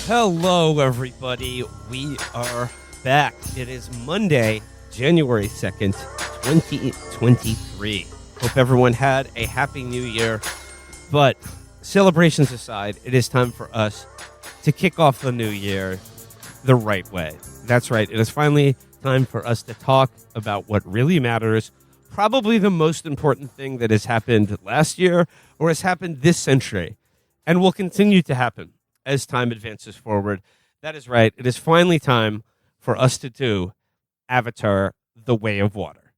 Hello, everybody. We are back. It is Monday, January 2nd, 2023. Hope everyone had a happy new year. But celebrations aside, it is time for us to kick off the new year the right way. That's right. It is finally time for us to talk about what really matters. Probably the most important thing that has happened last year or has happened this century and will continue to happen as time advances forward. That is right. It is finally time for us to do Avatar: The Way of Water.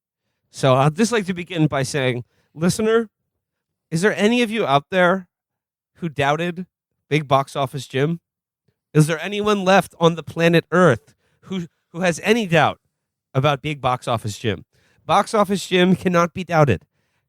So I'd just like to begin by saying, listener, is there any of you out there who doubted Big Box Office Jim? Is there anyone left on the planet Earth who has any doubt about Big Box Office Jim? Box Office Jim cannot be doubted.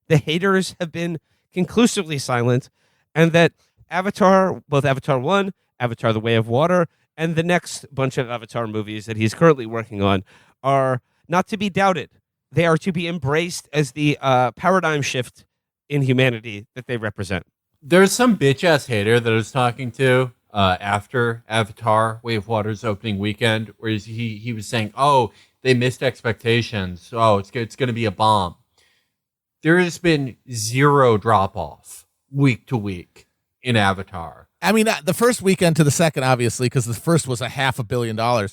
The haters have been conclusively silent, and that Avatar, both Avatar 1, Avatar: The Way of Water, and the next bunch of Avatar movies that he's currently working on are not to be doubted. They are to be embraced as the paradigm shift in humanity that they represent. There's some bitch-ass hater that I was talking to after Avatar: Way of Water's opening weekend, where he was saying, oh, they missed expectations. Oh, it's going to be a bomb. There has been zero drop-off week to week in Avatar. I mean, the first weekend to the second, obviously, because the first was $500 million,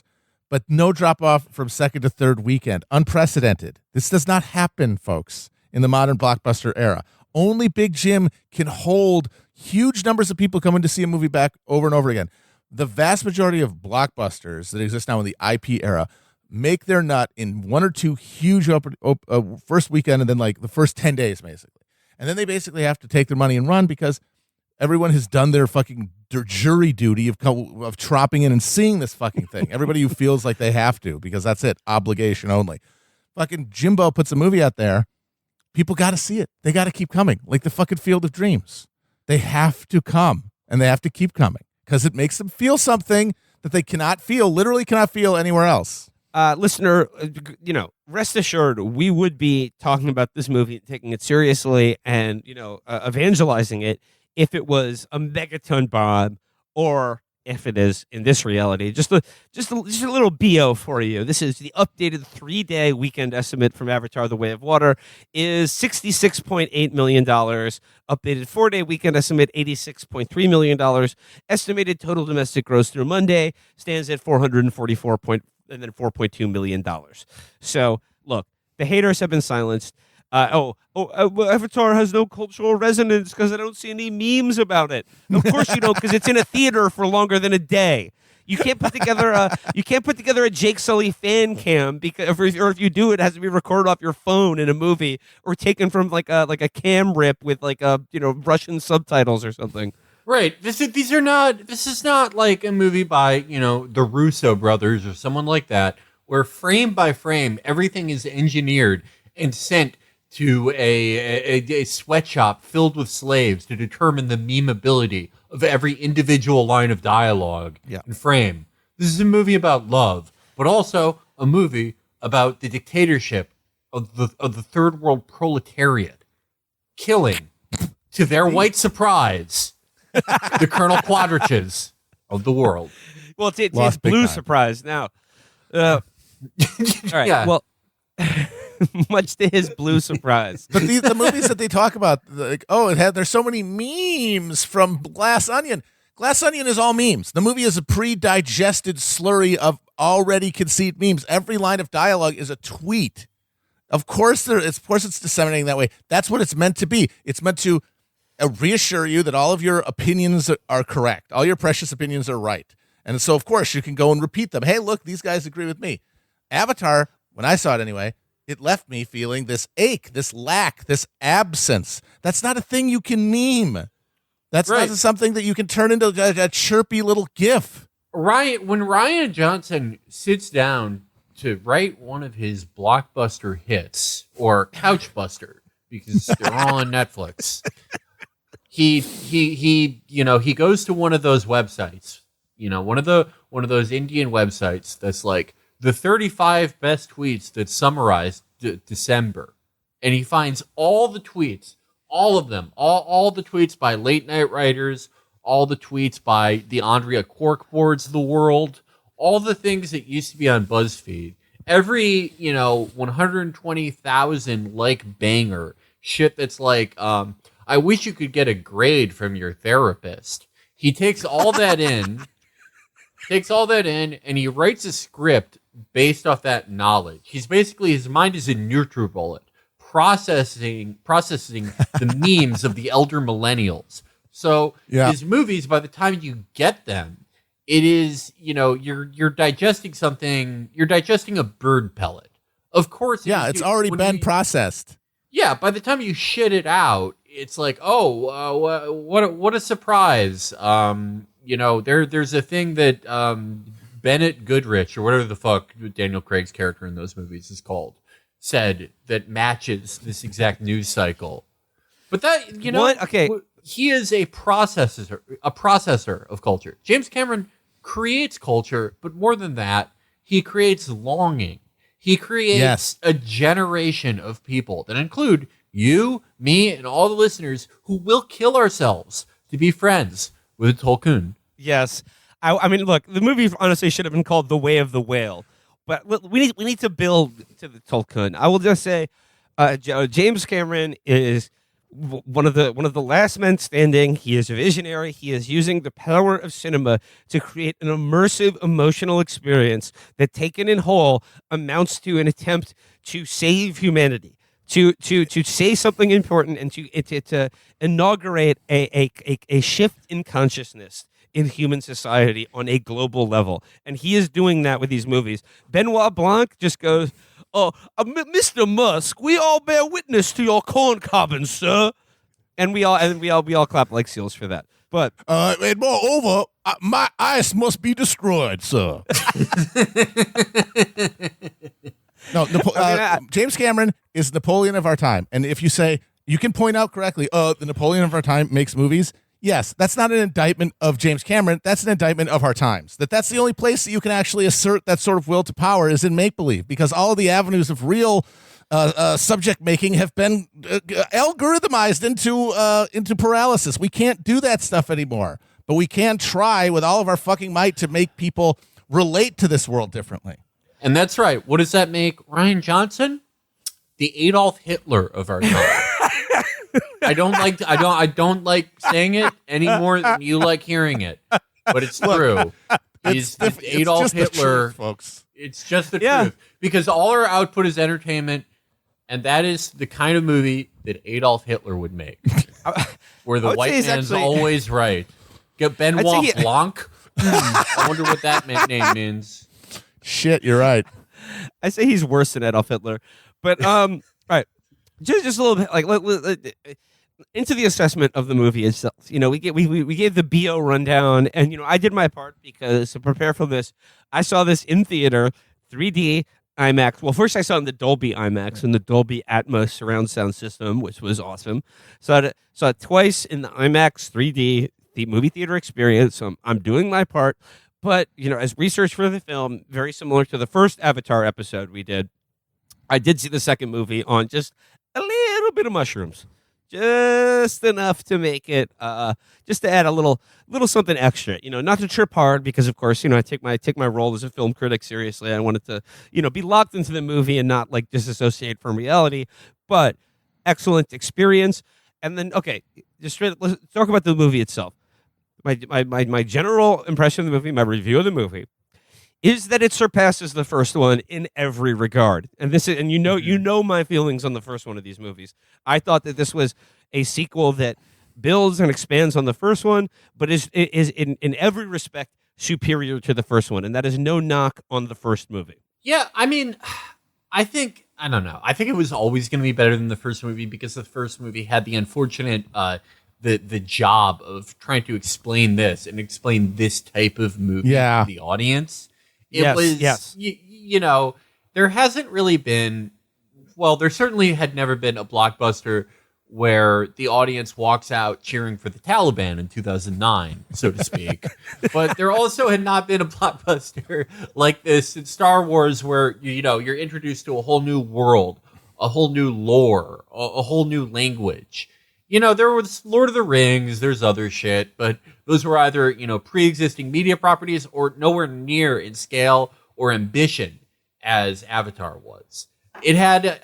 but no drop off from second to third weekend. Unprecedented. This does not happen, folks, in the modern blockbuster era. Only Big Jim can hold huge numbers of people coming to see a movie back over and over again. The vast majority of blockbusters that exist now in the IP era make their nut in one or two huge first weekend and then like the first 10 days, basically. And then they basically have to take their money and run because everyone has done their jury duty of tropping in and seeing this fucking thing. Everybody who feels like they have to, because that's it, obligation only. Fucking Jimbo puts a movie out there. People got to see it. They got to keep coming, like the fucking Field of Dreams. They have to come, and they have to keep coming, because it makes them feel something that they literally cannot feel anywhere else. Listener, rest assured, we would be talking about this movie, taking it seriously, and evangelizing it if it was a megaton bomb, or if it is in this reality. Just a little BO for you. This is the updated 3-day weekend estimate from Avatar: The Way of Water is $66.8 million. Updated 4-day weekend estimate, $86.3 million. Estimated total domestic gross through Monday stands at $444.2 million. So, look, the haters have been silenced. Avatar has no cultural resonance because I don't see any memes about it. Of course you don't, because it's in a theater for longer than a day. You can't put together a Jake Sully fan cam, because or if you do, it has to be recorded off your phone in a movie or taken from like a cam rip with Russian subtitles or something. Right. This is not like a movie by the Russo brothers or someone like that, where frame by frame everything is engineered and sent to a sweatshop filled with slaves to determine the memeability of every individual line of dialogue and frame. This is a movie about love, but also a movie about the dictatorship of the third world proletariat, killing, to their white surprise, the Colonel Quadraches of the world. Well, it's blue surprise now. All right. Yeah. Well. Much to his blue surprise. But the movies that they talk about, there's so many memes from Glass Onion. Glass Onion is all memes. The movie is a pre-digested slurry of already conceived memes. Every line of dialogue is a tweet. Of course it's disseminating that way. That's what it's meant to be. It's meant to reassure you that all of your opinions are correct. All your precious opinions are right. And so, of course, you can go and repeat them. Hey, look, these guys agree with me. Avatar, when I saw it anyway, it left me feeling this ache, this lack, this absence. That's not a thing you can meme. That's not something that you can turn into a chirpy little gif. Right. When Rian Johnson sits down to write one of his blockbuster hits, or Couchbuster, because they're all on Netflix, he goes to one of those websites, one of those Indian websites that's like, the 35 best tweets that summarize December. And he finds all the tweets, all of them, all the tweets by late night writers, all the tweets by the Andrea Corkboards of the world, all the things that used to be on BuzzFeed, every, 120,000 like banger, shit that's like, I wish you could get a grade from your therapist. He takes all that in, and he writes a script based off that knowledge. His mind is a NutriBullet, processing the memes of the elder millennials. So his movies, by the time you get them, it is, you're digesting something. You're digesting a bird pellet. Of course. Yeah, it's already been processed. Yeah, by the time you shit it out, it's like, what a surprise. There's a thing that Bennett Goodrich, or whatever the fuck Daniel Craig's character in those movies is called, said that matches this exact news cycle. But that, What? Okay. He is a processor of culture. James Cameron creates culture, but more than that, he creates longing. He creates a generation of people that include you, me, and all the listeners who will kill ourselves to be friends with Tolkien. Yes. I mean, look, the movie honestly should have been called The Way of the Whale. But we need to build to the Tolkien. I will just say James Cameron is one of the last men standing. He is a visionary. He is using the power of cinema to create an immersive emotional experience that, taken in whole, amounts to an attempt to save humanity, to say something important, and to inaugurate a shift in consciousness in human society on a global level. And he is doing that with these movies. Benoit Blanc just goes, Mr. Musk, we all bear witness to your corn cobbins, sir. And we all clap like seals for that. But and moreover, my ice must be destroyed, sir. No, James Cameron is Napoleon of our time. And if you say, you can point out correctly, the Napoleon of our time makes movies. Yes, that's not an indictment of James Cameron. That's an indictment of our times. That's the only place that you can actually assert that sort of will to power is in make-believe, because all of the avenues of real subject making have been algorithmized into paralysis. We can't do that stuff anymore, but we can try with all of our fucking might to make people relate to this world differently. And that's right. What does that make Ryan Johnson? The Adolf Hitler of our time. I don't like saying it any more than you like hearing it, but it's true. He's Adolf Hitler, truth, folks. It's just the truth, because all our output is entertainment, and that is the kind of movie that Adolf Hitler would make, where the white man's always right. Get Benoit Blanc. I wonder what that name means. Shit, you're right. I say he's worse than Adolf Hitler, but all right. Just a little bit, like into the assessment of the movie itself. We gave the BO rundown, and I did my part because to prepare for this, I saw this in theater, 3D IMAX. Well, first I saw it in the Dolby IMAX and the Dolby Atmos surround sound system, which was awesome. Saw it twice in the IMAX 3D the movie theater experience. So I'm doing my part, but as research for the film, very similar to the first Avatar episode we did, I did see the second movie on just a little bit of mushrooms, just enough to make it, just to add a little something extra. Not to trip hard, because of course, I take my role as a film critic seriously. I wanted to, be locked into the movie and not like disassociate from reality. But excellent experience. And then, okay, let's talk about the movie itself. My general impression of the movie, my review of the movie, is that it surpasses the first one in every regard. And you know my feelings on the first one of these movies. I thought that this was a sequel that builds and expands on the first one, but is in every respect superior to the first one. And that is no knock on the first movie. Yeah, I mean, I don't know. I think it was always going to be better than the first movie, because the first movie had the unfortunate the job of trying to explain this and explain this type of movie to the audience. There hasn't really been, there certainly had never been a blockbuster where the audience walks out cheering for the Taliban in 2009, so to speak. But there also had not been a blockbuster like this in Star Wars, where, you're introduced to a whole new world, a whole new lore, a whole new language. There was Lord of the Rings, there's other shit, but those were either, pre-existing media properties or nowhere near in scale or ambition as Avatar was. It had,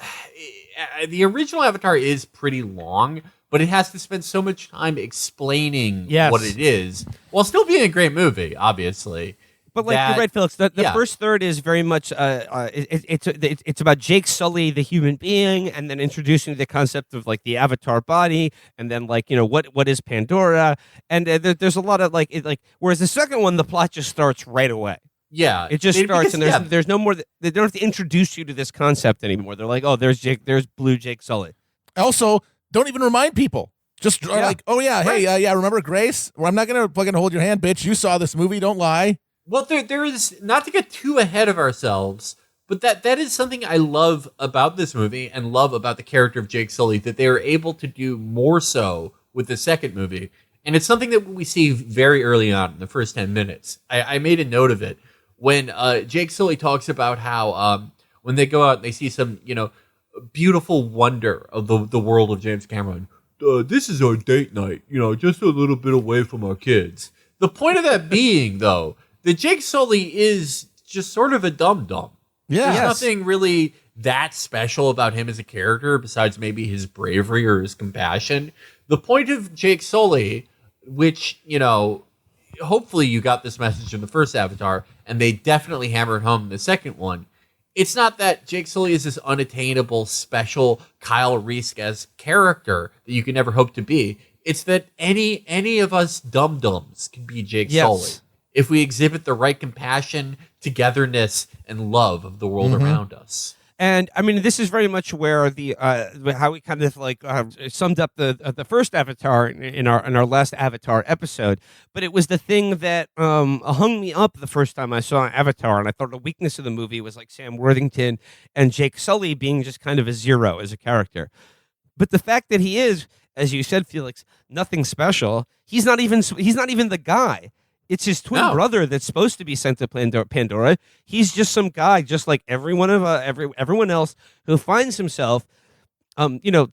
the original Avatar is pretty long, but it has to spend so much time explaining what it is, while still being a great movie, obviously. But you're right, Felix. The first third is very much it's about Jake Sully, the human being, and then introducing the concept of like the Avatar body, and then what is Pandora, and there's a lot of whereas the second one, the plot just starts right away. Yeah, it just starts, and there's no more. They don't have to introduce you to this concept anymore. They're like, oh, there's Blue Jake Sully. Also, don't even remind people. Just remember Grace? Well, I'm not gonna fucking hold your hand, bitch. You saw this movie. Don't lie. Well, there is, not to get too ahead of ourselves, but that is something I love about this movie and love about the character of Jake Sully, that they are able to do more so with the second movie. And it's something that we see very early on in the first 10 minutes. I made a note of it when Jake Sully talks about how when they go out and they see some, beautiful wonder of the world of James Cameron. This is our date night, just a little bit away from our kids. The point of that being, though, that Jake Sully is just sort of a dum-dum. Yeah. There's nothing really that special about him as a character besides maybe his bravery or his compassion. The point of Jake Sully, which, hopefully you got this message in the first Avatar, and they definitely hammered home in the second one. It's not that Jake Sully is this unattainable, special Kyle Reese-esque character that you can never hope to be. It's that any of us dum-dums can be Jake Sully if we exhibit the right compassion, togetherness, and love of the world around us. And I mean, this is very much where how we kind of summed up the first Avatar in our last Avatar episode. But it was the thing that hung me up the first time I saw Avatar, and I thought the weakness of the movie was like Sam Worthington and Jake Sully being just kind of a zero as a character. But the fact that he is, as you said, Felix, nothing special. He's not even the guy. It's his twin brother that's supposed to be sent to Pandora. He's just some guy, just like everyone else, who finds himself,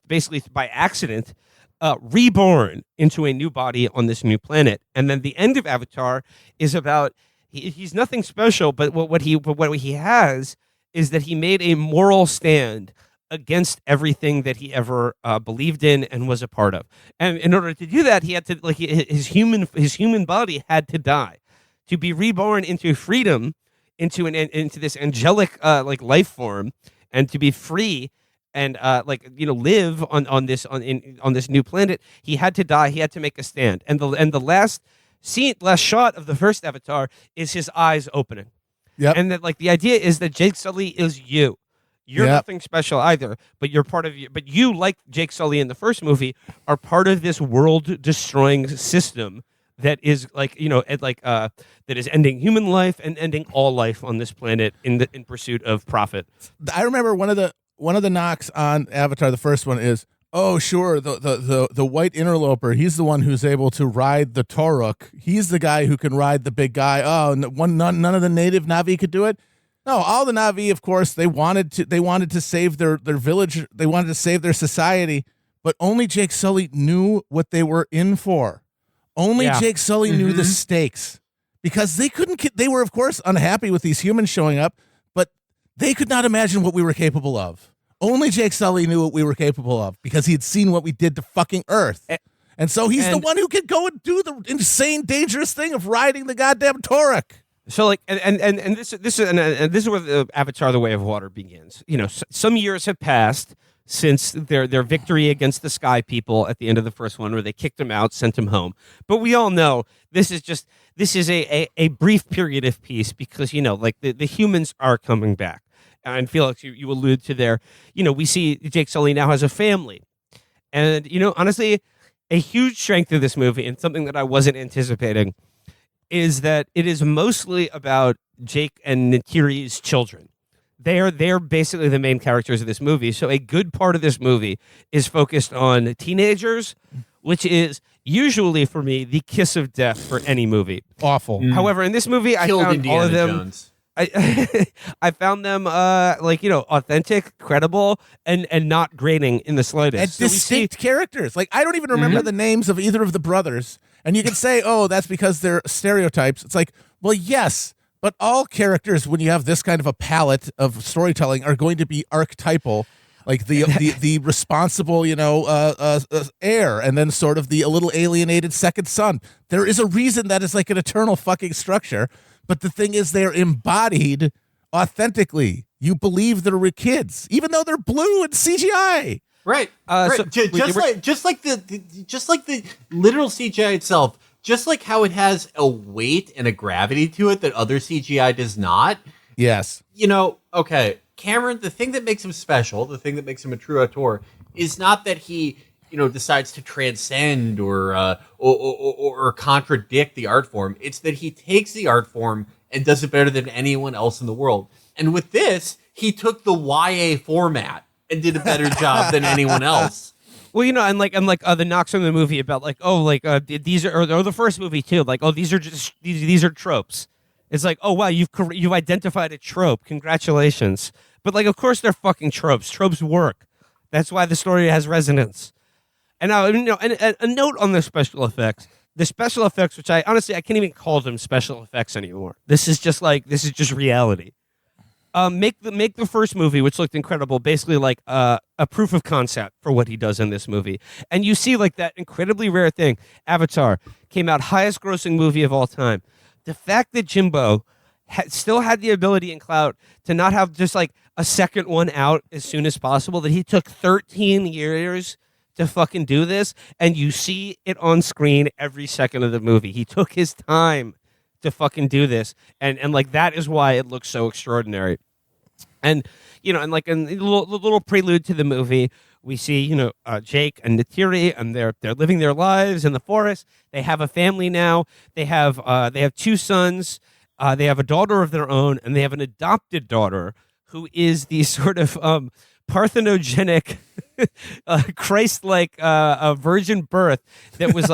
basically by accident, reborn into a new body on this new planet. And then the end of Avatar is about he's nothing special, but what he has is that he made a moral stand against everything that he ever believed in and was a part of. And in order to do that, he had to his human body had to die to be reborn into freedom, into this angelic life form, and to be free and live on this new planet. He had to die. He had to make a stand. And the last shot of the first Avatar is his eyes opening. Yeah. And that the idea is that Jake Sully is you. You're nothing special either, but you're part of you. But you, like Jake Sully in the first movie, are part of this world-destroying system that is that is ending human life and ending all life on this planet in pursuit of profit. I remember one of the knocks on Avatar, the first one, is, oh sure, the white interloper. He's the one who's able to ride the Toruk. He's the guy who can ride the big guy. Oh, none of the native Na'vi could do it. No, all the Na'vi, of course, they wanted to save their village. They wanted to save their society, but only Jake Sully knew what they were in for. Only Jake Sully knew the stakes, because they couldn't. They were, of course, unhappy with these humans showing up, but they could not imagine what we were capable of. Only Jake Sully knew what we were capable of, because he had seen what we did to fucing Earth. And so he's the one who could go and do the insane, dangerous thing of riding the goddamn Toruk. So this is where the Avatar: The Way of Water begins. Some years have passed since their victory against the Sky People at the end of the first one, where they kicked them out, sent them home. But we all know this is a brief period of peace, because the humans are coming back. And Felix, you allude to there. We see Jake Sully now has a family, and honestly, a huge strength of this movie, and something that I wasn't anticipating, is that it is mostly about Jake and Neytiri's children. They're basically the main characters of this movie. So a good part of this movie is focused on teenagers, which is usually, for me, the kiss of death for any movie. Awful. However, in this movie, I Killed found Indiana all of them. Jones. I I found them authentic, credible, and not grating in the slightest. And So we distinct characters. Like, I don't even remember the names of either of the brothers. And you can say, oh, that's because they're stereotypes. It's like, well, yes, but all characters, when you have this kind of a palette of storytelling, are going to be archetypal. Like the responsible, heir, and then sort of a little alienated second son. There is a reason that is like an eternal fucking structure. But the thing is, they're embodied authentically. You believe they're kids, even though they're blue and CGI. Right. So just like the literal CGI itself, just like how it has a weight and a gravity to it that other CGI does not. Yes. Okay, Cameron, the thing that makes him special, the thing that makes him a true auteur, is not that he, decides to transcend or contradict the art form. It's that he takes the art form and does it better than anyone else in the world. And with this, he took the YA format and did a better job than anyone else. Well, and the knocks from the movie about these are, or the first movie too, these are just these are tropes. It's like, oh wow, you've identified a trope. Congratulations. But of course they're fucking tropes. Tropes work. That's why the story has resonance. And now, and a note on the special effects. The special effects, which I can't even call them special effects anymore. This is just reality. Make the first movie, which looked incredible, basically like a proof of concept for what he does in this movie. And you see that incredibly rare thing. Avatar came out highest grossing movie of all time. The fact that Jimbo still had the ability and clout to not have just a second one out as soon as possible, that he took 13 years to fucking do this, and you see it on screen every second of the movie. He took his time to fucking do this, and that is why it looks so extraordinary. And in the little prelude to the movie, we see Jake and Neytiri, and they're living their lives in the forest. They have a family now. They have 2 sons. They have a daughter of their own, and they have an adopted daughter who is the sort of parthenogenic, Christ-like virgin birth that was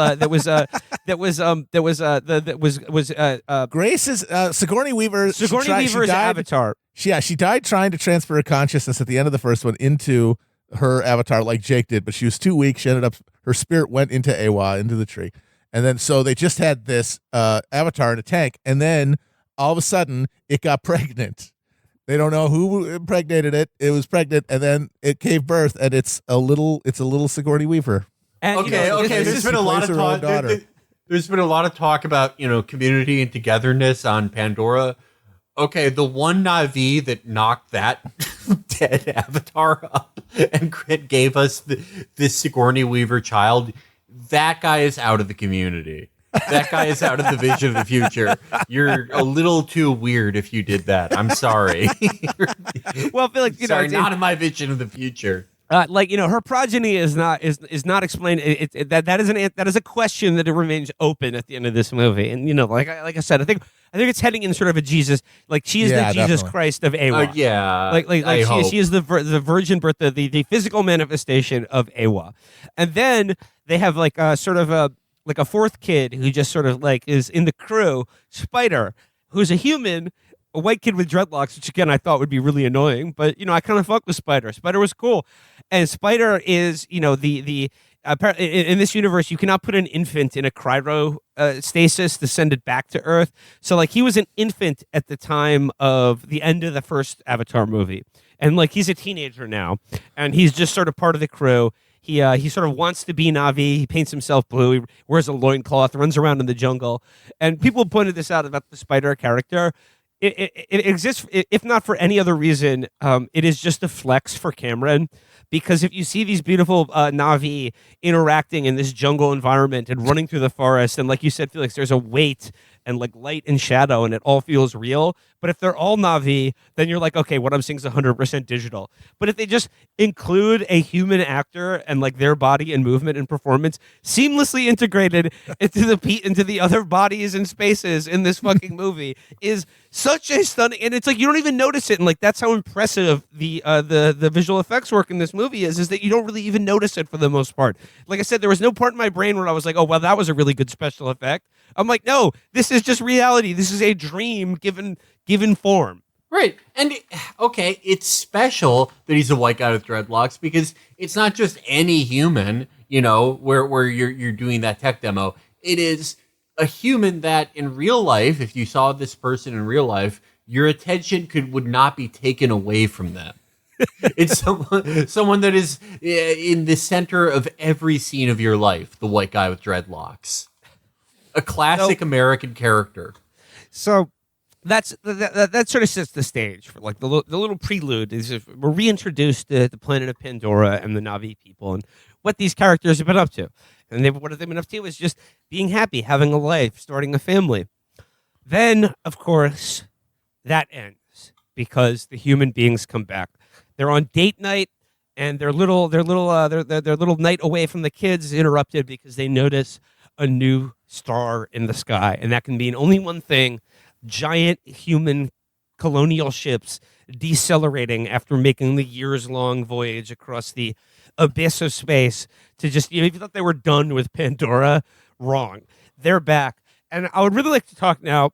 Grace is Sigourney Weaver. Sigourney Weaver's Avatar. She died trying to transfer her consciousness at the end of the first one into her avatar like Jake did, but she was too weak. Her spirit went into Awa, into the tree. And then so they just had this avatar in a tank, and then all of a sudden it got pregnant. They don't know who impregnated it. It was pregnant, and then it gave birth, and it's a little Sigourney Weaver. And, okay. There's been a lot of talk. There's been a lot of talk about community and togetherness on Pandora. Okay, the one Na'vi that knocked that dead avatar up and gave us this Sigourney Weaver child, that guy is out of the community. That guy is out of the vision of the future. You're a little too weird if you did that. I'm sorry. Well, Felix, sorry, not in my vision of the future. Her progeny is not explained. That is a question that it remains open at the end of this movie. And like I said, I think it's heading in sort of a Jesus, she is the Jesus definitely. Christ of Awa. She is the virgin birth, the physical manifestation of Awa. And then they have sort of a fourth kid who just sort of is in the crew, Spider, who's a human, a white kid with dreadlocks, which again I thought would be really annoying, but I kind of fucked with Spider. Spider was cool, and Spider is the in this universe you cannot put an infant in a cryo stasis to send it back to Earth. So he was an infant at the time of the end of the first Avatar movie, and he's a teenager now, and he's just sort of part of the crew. He sort of wants to be Na'vi. He paints himself blue. He wears a loincloth, runs around in the jungle. And people pointed this out about the Spider character. It exists, if not for any other reason, it is just a flex for Cameron. Because if you see these beautiful Na'vi interacting in this jungle environment and running through the forest, and like you said, Felix, there's a weight and light and shadow, and it all feels real. But if they're all Na'vi, then you're okay, what I'm seeing is 100% digital. But if they just include a human actor and their body and movement and performance seamlessly integrated into the other bodies and spaces in this fucking movie, is such a stunning, and it's you don't even notice it, and that's how impressive the visual effects work in this movie is that you don't really even notice it for the most part. Like I said, there was no part in my brain where I was oh well, that was a really good special effect. I'm no, this This is just reality. This is a dream given form. Right. And okay, it's special that he's a white guy with dreadlocks because it's not just any human, where you're doing that tech demo. It is a human that in real life, if you saw this person in real life, your attention would not be taken away from them. It's someone that is in the center of every scene of your life, the white guy with dreadlocks. A classic American character. So that sort of sets the stage for like the little prelude. Is if we're reintroduced to the planet of Pandora and the Na'vi people and what these characters have been up to. And what have they been up to is just being happy, having a life, starting a family. Then, of course, that ends because the human beings come back. They're on date night, and their little night away from the kids is interrupted because they notice a new star in the sky, and that can mean only one thing: giant human colonial ships decelerating after making the years-long voyage across the abyss of space to just, if you thought they were done with Pandora, wrong. They're back. And I would really like to talk now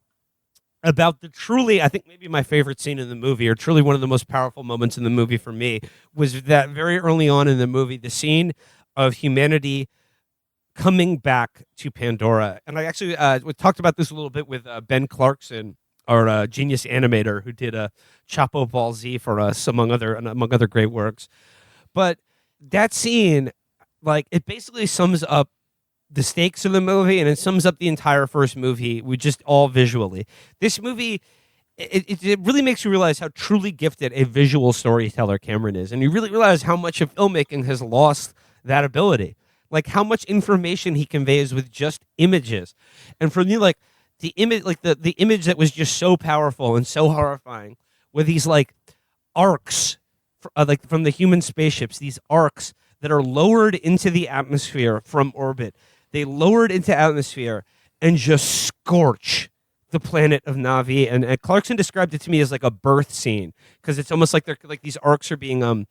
about I think maybe my favorite scene in the movie, or truly one of the most powerful moments in the movie for me, was that very early on in the movie, the scene of humanity coming back to Pandora. And I actually we talked about this a little bit with Ben Clarkson, our genius animator who did Chapo Ball Z for us, among other great works. But that scene, like, it basically sums up the stakes of the movie, and it sums up the entire first movie with just all visually. This movie, it really makes you realize how truly gifted a visual storyteller Cameron is, and you really realize how much of filmmaking has lost that ability. Like how much information he conveys with just images. And for me, like the image, like the image that was just so powerful and so horrifying were these like arcs, like from the human spaceships, these arcs that are lowered into the atmosphere from orbit. They lowered into atmosphere and just scorch the planet of Na'vi. And Clarkson described it to me as like a birth scene, because it's almost like they're like these arcs are being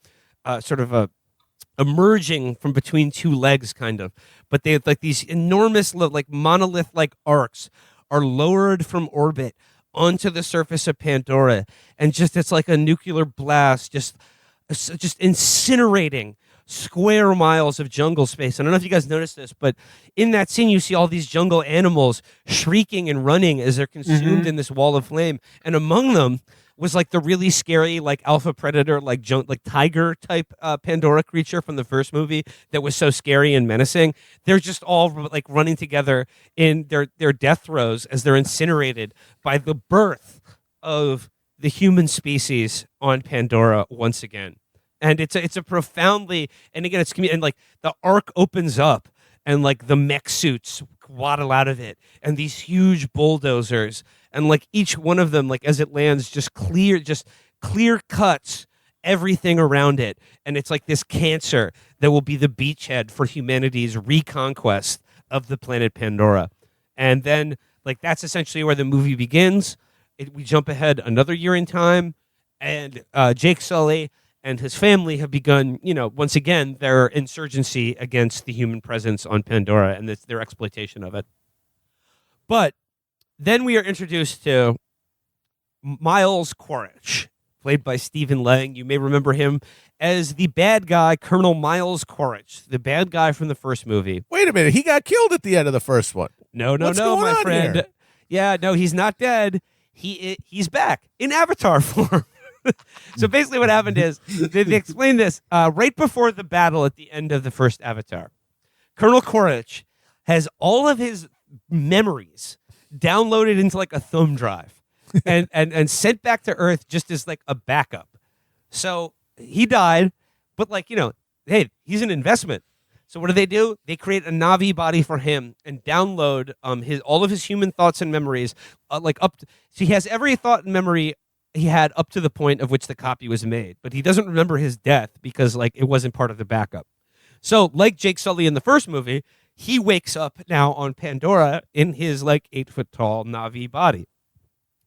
emerging from between two legs, kind of. But they like these enormous, like monolith-like arcs are lowered from orbit onto the surface of Pandora, and just it's like a nuclear blast, just incinerating square miles of jungle space. I don't know if you guys noticed this, but in that scene, you see all these jungle animals shrieking and running as they're consumed in this wall of flame, and among them was like the really scary, like alpha predator, like tiger type Pandora creature from the first movie that was so scary and menacing. They're just all like running together in their death throes as they're incinerated by the birth of the human species on Pandora once again. And it's a profoundly, and again, and like the arc opens up and like the mech suits waddle out of it, and these huge bulldozers, and like each one of them, like as it lands, just clear cuts everything around it. And it's like this cancer that will be the beachhead for humanity's reconquest of the planet Pandora. And then like that's essentially where the movie begins. We jump ahead another year in time, and Jake Sully and his family have begun, once again, their insurgency against the human presence on Pandora and their exploitation of it. But then we are introduced to Miles Quaritch, played by Stephen Lang. You may remember him as the bad guy, Colonel Miles Quaritch, the bad guy from the first movie. Wait a minute, he got killed at the end of the first one. No, my friend. Here? Yeah, no, he's not dead. He's back in Avatar form. So basically what happened is, they explained this right before the battle at the end of the first Avatar. Colonel Quaritch has all of his memories downloaded into like a thumb drive and sent back to Earth just as like a backup. So he died, but like, hey, he's an investment. So what do? They create a Na'vi body for him and download all of his human thoughts and memories, so he has every thought and memory he had up to the point of which the copy was made, but he doesn't remember his death because like it wasn't part of the backup. So like Jake Sully in the first movie, he wakes up now on Pandora in his like 8-foot tall Na'vi body.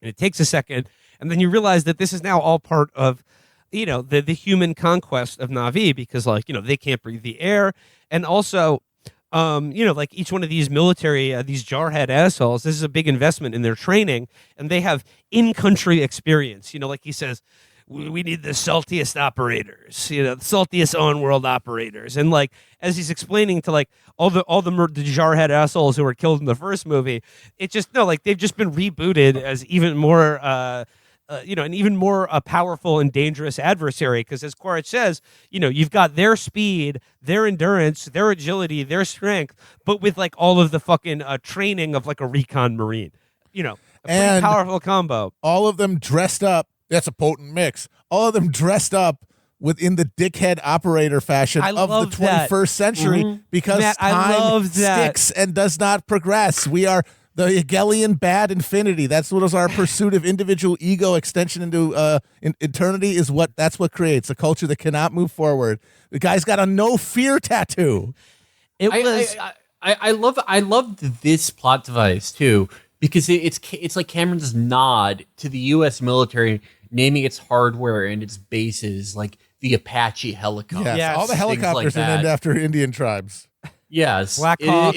And it takes a second, and then you realize that this is now all part of, the human conquest of Na'vi, because like, they can't breathe the air. And also like each one of these military, these jarhead assholes, this is a big investment in their training, and they have in-country experience. Like he says, we need the saltiest operators, the saltiest on-world operators. And like, as he's explaining to like all the jarhead assholes who were killed in the first movie, it just, no, like they've just been rebooted as even more, an even more powerful and dangerous adversary. Because as Quaritch says, you've got their speed, their endurance, their agility, their strength, but with like all of the fucking training of like a recon Marine. A pretty powerful combo. All of them dressed up. That's a potent mix. All of them dressed up within the dickhead operator fashion of the 21st century because Matt, time sticks and does not progress. We are the Hegelian bad infinity. That's what is our pursuit of individual ego extension into eternity. That's what creates a culture that cannot move forward. The guy's got a no fear tattoo. I loved this plot device too, because it's like Cameron's nod to the U.S. military naming its hardware and its bases like the Apache helicopter. Yes, all the helicopters are named after Indian tribes. Yes, Black Hawk.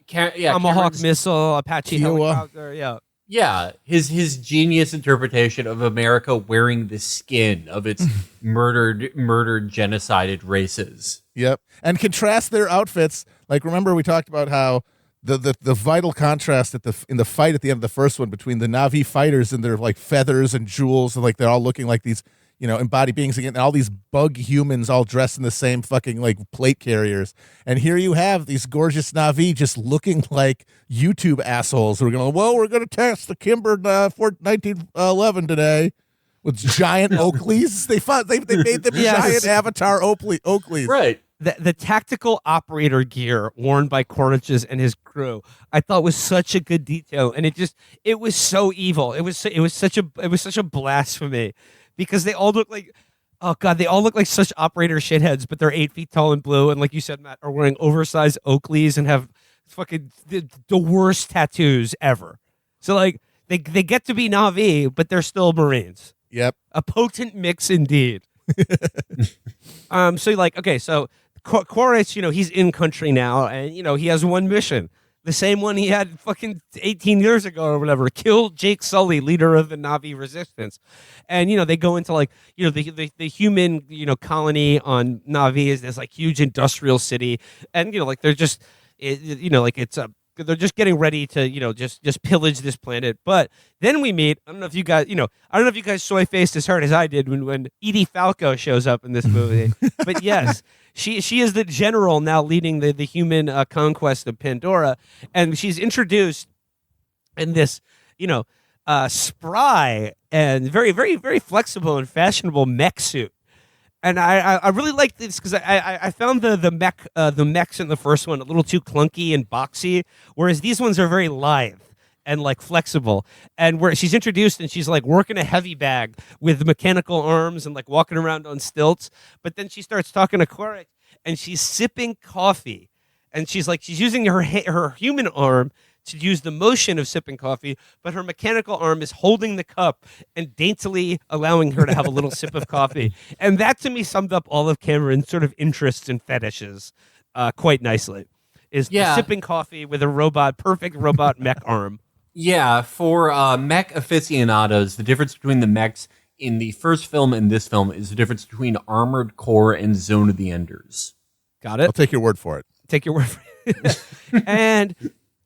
Tomahawk missile, Apache helicopter. Yeah, his genius interpretation of America wearing the skin of its murdered, genocided races. Yep, and contrast their outfits. Like, remember we talked about how the vital contrast in the fight at the end of the first one between the Na'vi fighters and their like feathers and jewels, and like they're all looking like these embodied beings again, and all these bug humans all dressed in the same fucking like plate carriers. And here you have these gorgeous Na'vi just looking like YouTube assholes who are we're going to test the Kimber for 1911 today with giant Oakleys. They made them giant Avatar Oakleys. Right. The tactical operator gear worn by Quaritch and his crew, I thought was such a good detail, and it was so evil. It was such a blasphemy, because they all look like, oh god, they all look like such operator shitheads, but they're 8 feet tall and blue, and like you said, Matt, are wearing oversized Oakleys and have fucking the worst tattoos ever. So like they get to be Na'vi, but they're still Marines. Yep, a potent mix indeed. So Quaritch, he's in country now, and he has one mission, the same one he had fucking 18 years ago or whatever: kill Jake Sully, leader of the Na'vi resistance. And they go into like the human colony on Na'vi is this like huge industrial city, and like they're just they're just getting ready to just pillage this planet. But then we meet, I don't know if you guys soy faced as hard as I did when Edie Falco shows up in this movie. But yes, she is the general now leading the human conquest of Pandora, and she's introduced in this spry and very, very, very flexible and fashionable mech suit. And I really like this because I found the mechs in the first one a little too clunky and boxy, whereas these ones are very lithe and like flexible. And where she's introduced and she's like working a heavy bag with mechanical arms and like walking around on stilts, but then she starts talking to Quaritch and she's sipping coffee, and she's using her human arm to use the motion of sipping coffee, but her mechanical arm is holding the cup and daintily allowing her to have a little sip of coffee. And that to me summed up all of Cameron's sort of interests and fetishes quite nicely. Sipping coffee with a perfect robot mech arm. Yeah, for mech aficionados, the difference between the mechs in the first film and this film is the difference between Armored Core and Zone of the Enders. Got it? I'll take your word for it. Take your word for it. And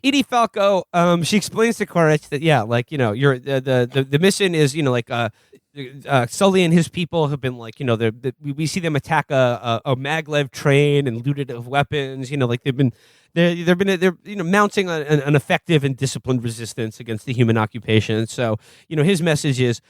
Edie Falco, she explains to Quaritch that you're the mission is Sully and his people have been we see them attack a maglev train and loot it of weapons. They're mounting an effective and disciplined resistance against the human occupation. So his message is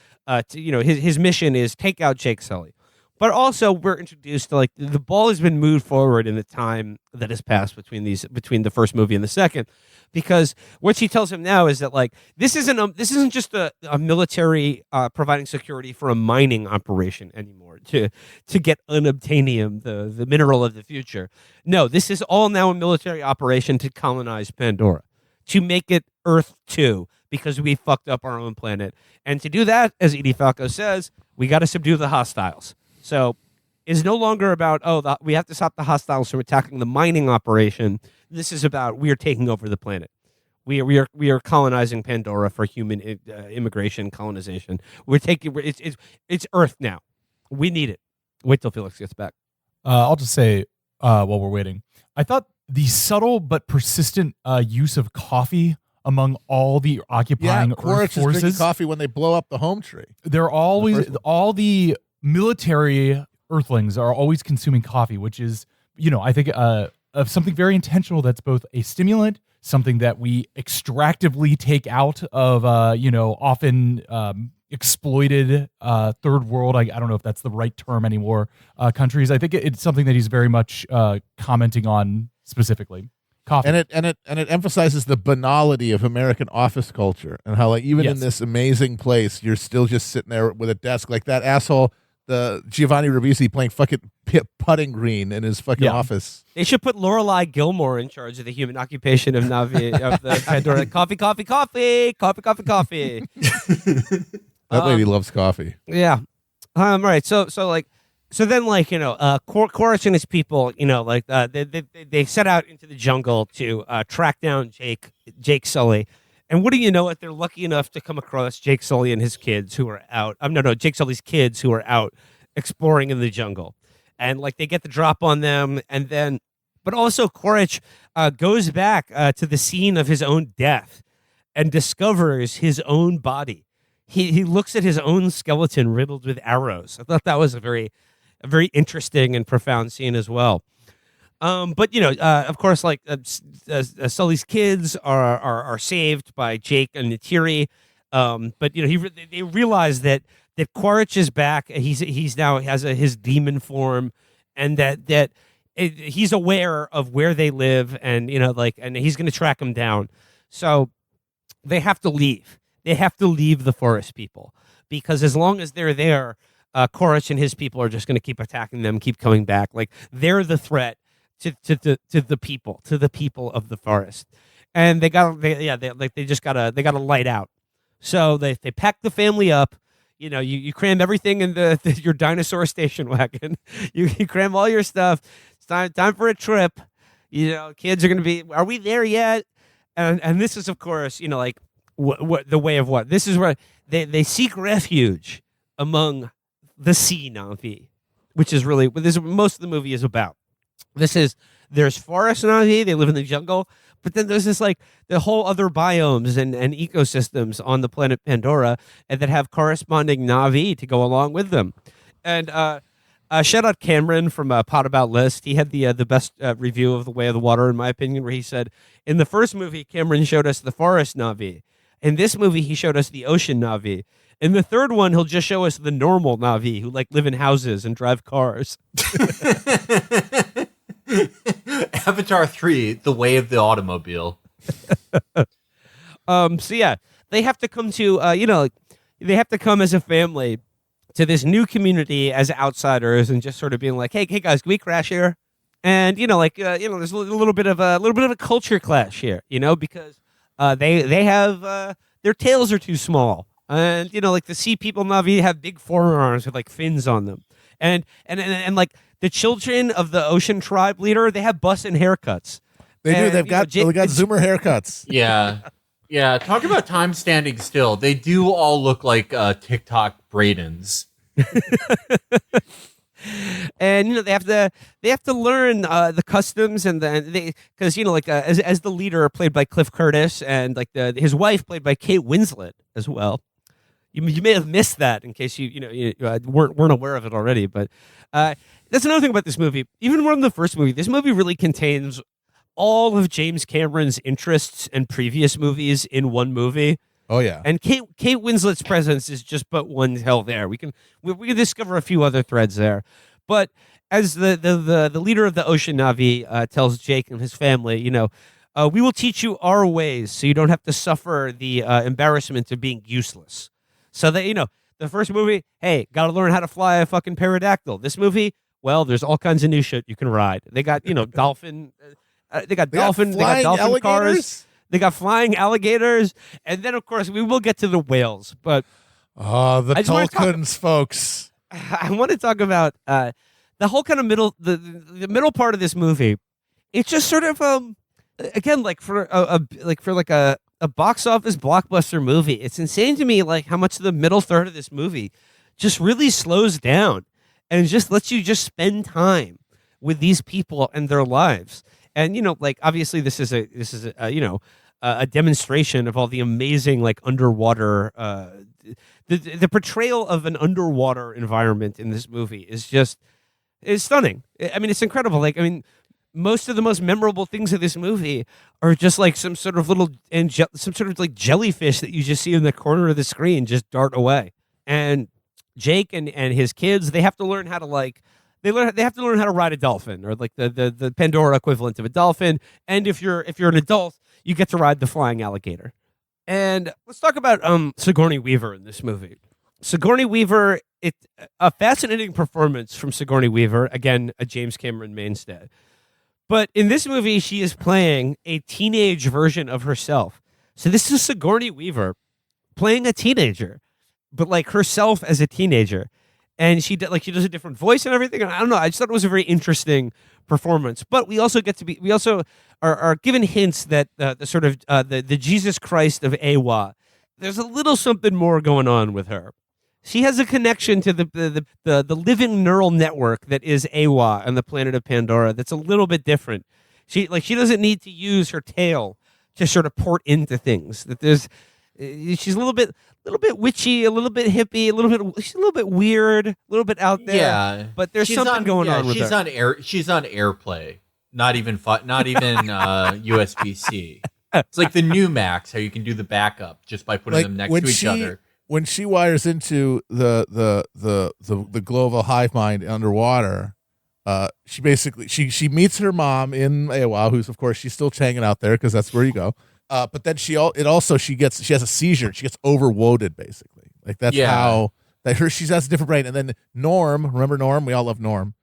his mission is take out Jake Sully. But also, we're introduced to the ball has been moved forward in the time that has passed between the first movie and the second, because what she tells him now is that this isn't just a military providing security for a mining operation anymore to get unobtainium, the mineral of the future. No, this is all now a military operation to colonize Pandora, to make it Earth 2, because we fucked up our own planet, and to do that, as Edie Falco says, we got to subdue the hostiles. So is no longer about we have to stop the hostiles from attacking the mining operation. This is about we are taking over the planet. We are colonizing Pandora for human immigration colonization. We're taking it's Earth now. We need it. Wait till Felix gets back. I'll just say while we're waiting, I thought the subtle but persistent use of coffee among all the occupying Earth Quaritch is forces. drinking coffee when they blow up the home tree. They're always all the military Earthlings are always consuming coffee, which is, I think of something very intentional. That's both a stimulant, something that we extractively take out of, often exploited third world. I don't know if that's the right term anymore. Countries. I think it's something that he's very much commenting on specifically. Coffee. And it emphasizes the banality of American office culture and how even in this amazing place, you're still just sitting there with a desk like that asshole. The Giovanni Ribisi playing fucking putting green in his fucking office. They should put Lorelai Gilmore in charge of the human occupation of Navi of the Pandora. Coffee. That lady loves coffee. Yeah. Right. So then Quaritch and his people, they set out into the jungle to track down Jake Sully. And what do you know? They're lucky enough to come across Jake Sully and his kids who are out. Jake Sully's kids who are out exploring in the jungle, and they get the drop on them. And then, but also Quaritch goes back to the scene of his own death and discovers his own body. He looks at his own skeleton riddled with arrows. I thought that was a very interesting and profound scene as well. But of course, Sully's kids are saved by Jake and Neytiri. But they realize that Quaritch is back. He's now has his demon form, and that he's aware of where they live, and and he's going to track them down. So they have to leave. They have to leave the forest people, because as long as they're there, Quaritch and his people are just going to keep attacking them, keep coming back. They're the threat to the people of the forest, and they gotta light out. So they pack the family up. You cram everything in your dinosaur station wagon. You cram all your stuff. It's time for a trip. Kids are gonna be. Are we there yet? And this is, of course, what the way of what this is where they seek refuge among the sea Navi, which is really what most of the movie is about. There's forest Navi, they live in the jungle, but then there's the whole other biomes and ecosystems on the planet Pandora, and that have corresponding Navi to go along with them. And shout out Cameron from Pot About List. He had the best review of The Way of the Water, in my opinion, where he said, in the first movie, Cameron showed us the forest Navi. In this movie, he showed us the ocean Navi. In the third one, he'll just show us the normal Navi who live in houses and drive cars. Avatar 3, The Way of the Automobile. So yeah, they have to come to they have to come as a family to this new community as outsiders, and just sort of being like, hey guys, can we crash here? And there's a little bit of a culture clash here, because they have their tails are too small, and the sea people Navi have big forearms with fins on them, and the children of the ocean tribe leader, they have bussin' haircuts. They do. They got Zoomer haircuts. Yeah. Talk about time standing still. They do all look like TikTok Bradens. And they have to learn the customs, and because as the leader, played by Cliff Curtis, and his wife, played by Kate Winslet as well. You may have missed that in case you weren't aware of it already, but that's another thing about this movie. Even more than the first movie, this movie really contains all of James Cameron's interests and previous movies in one movie. Oh yeah, and Kate Winslet's presence is just but one hell there. We can discover a few other threads there, but as the leader of the Ocean Navi tells Jake and his family, we will teach you our ways, so you don't have to suffer the embarrassment of being useless. So that the first movie, hey, got to learn how to fly a fucking pterodactyl. This movie, well, there's all kinds of new shit you can ride. They got dolphin, they got dolphin cars. They got flying alligators, and then of course we will get to the whales. But the Tolkien's folks. I want to talk about the the whole kind of the middle part of this movie, it's just sort of again, like for a box office blockbuster movie, it's insane to me like how much the middle third of this movie just really slows down and just lets you just spend time with these people and their lives. And like obviously this is a demonstration of all the amazing like underwater the portrayal of an underwater environment in this movie is stunning. I mean, it's incredible. Like, I mean, most of the most memorable things of this movie are just like some sort of like jellyfish that you just see in the corner of the screen just dart away. And Jake and his kids, they have to learn how to like they have to learn how to ride a dolphin, or like the Pandora equivalent of a dolphin. And if you're an adult, you get to ride the flying alligator. And let's talk about Sigourney Weaver in this movie. Sigourney Weaver, a fascinating performance from Sigourney Weaver, again a James Cameron mainstay. But in this movie, she is playing a teenage version of herself. So this is Sigourney Weaver playing a teenager, but like herself as a teenager. And she does a different voice and everything. And I don't know. I just thought it was a very interesting performance. But we also are given hints that the sort of the Jesus Christ of Awa, there's a little something more going on with her. She has a connection to the living neural network that is Awa and the planet of Pandora. That's a little bit different. She doesn't need to use her tail to sort of port into things. She's a little bit witchy, a little bit hippie, she's a little bit weird, a little bit out there. Yeah, but there's something going on with her. She's on AirPlay, not even USB-C. It's like the new Macs, how you can do the backup just by putting them next to each other. When she wires into the global hive mind underwater, she basically she meets her mom in Awa, who's of course she's still hanging out there because that's where you go. But then she has a seizure. She gets overloaded basically. Like that's how she has a different brain. And then Norm, remember Norm? We all love Norm.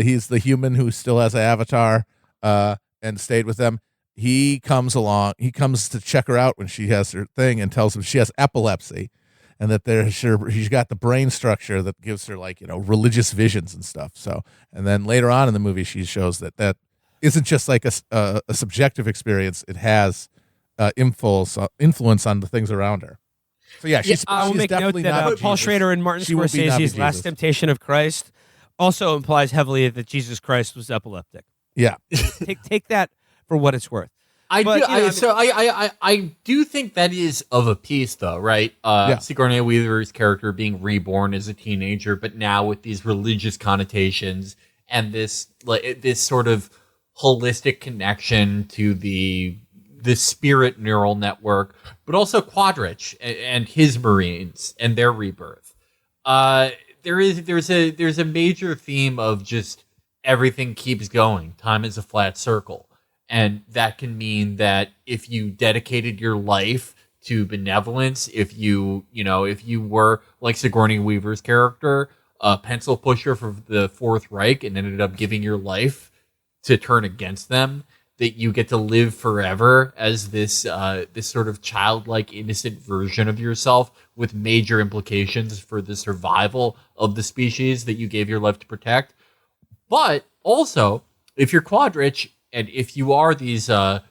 He's the human who still has an avatar and stayed with them. He comes along. He comes to check her out when she has her thing and tells him she has epilepsy, and that she's got the brain structure that gives her like religious visions and stuff. So, and then later on in the movie, she shows that isn't just like a subjective experience. It has influence on the things around her. So yeah, I will make note that Paul Schrader and Martin Scorsese's Last Temptation of Christ also implies heavily that Jesus Christ was epileptic. Yeah, take that for what it's worth. I do think that is of a piece, though, right? Sigourney Weaver's character being reborn as a teenager, but now with these religious connotations and this sort of holistic connection to the spirit neural network, but also Quadrich and his Marines and their rebirth. There's a major theme of just everything keeps going. Time is a flat circle. And that can mean that if you dedicated your life to benevolence, if you were like Sigourney Weaver's character, a pencil pusher for the Fourth Reich, and ended up giving your life to turn against them, that you get to live forever as this sort of childlike, innocent version of yourself with major implications for the survival of the species that you gave your life to protect. But also, if you're Quadrich, and if you are these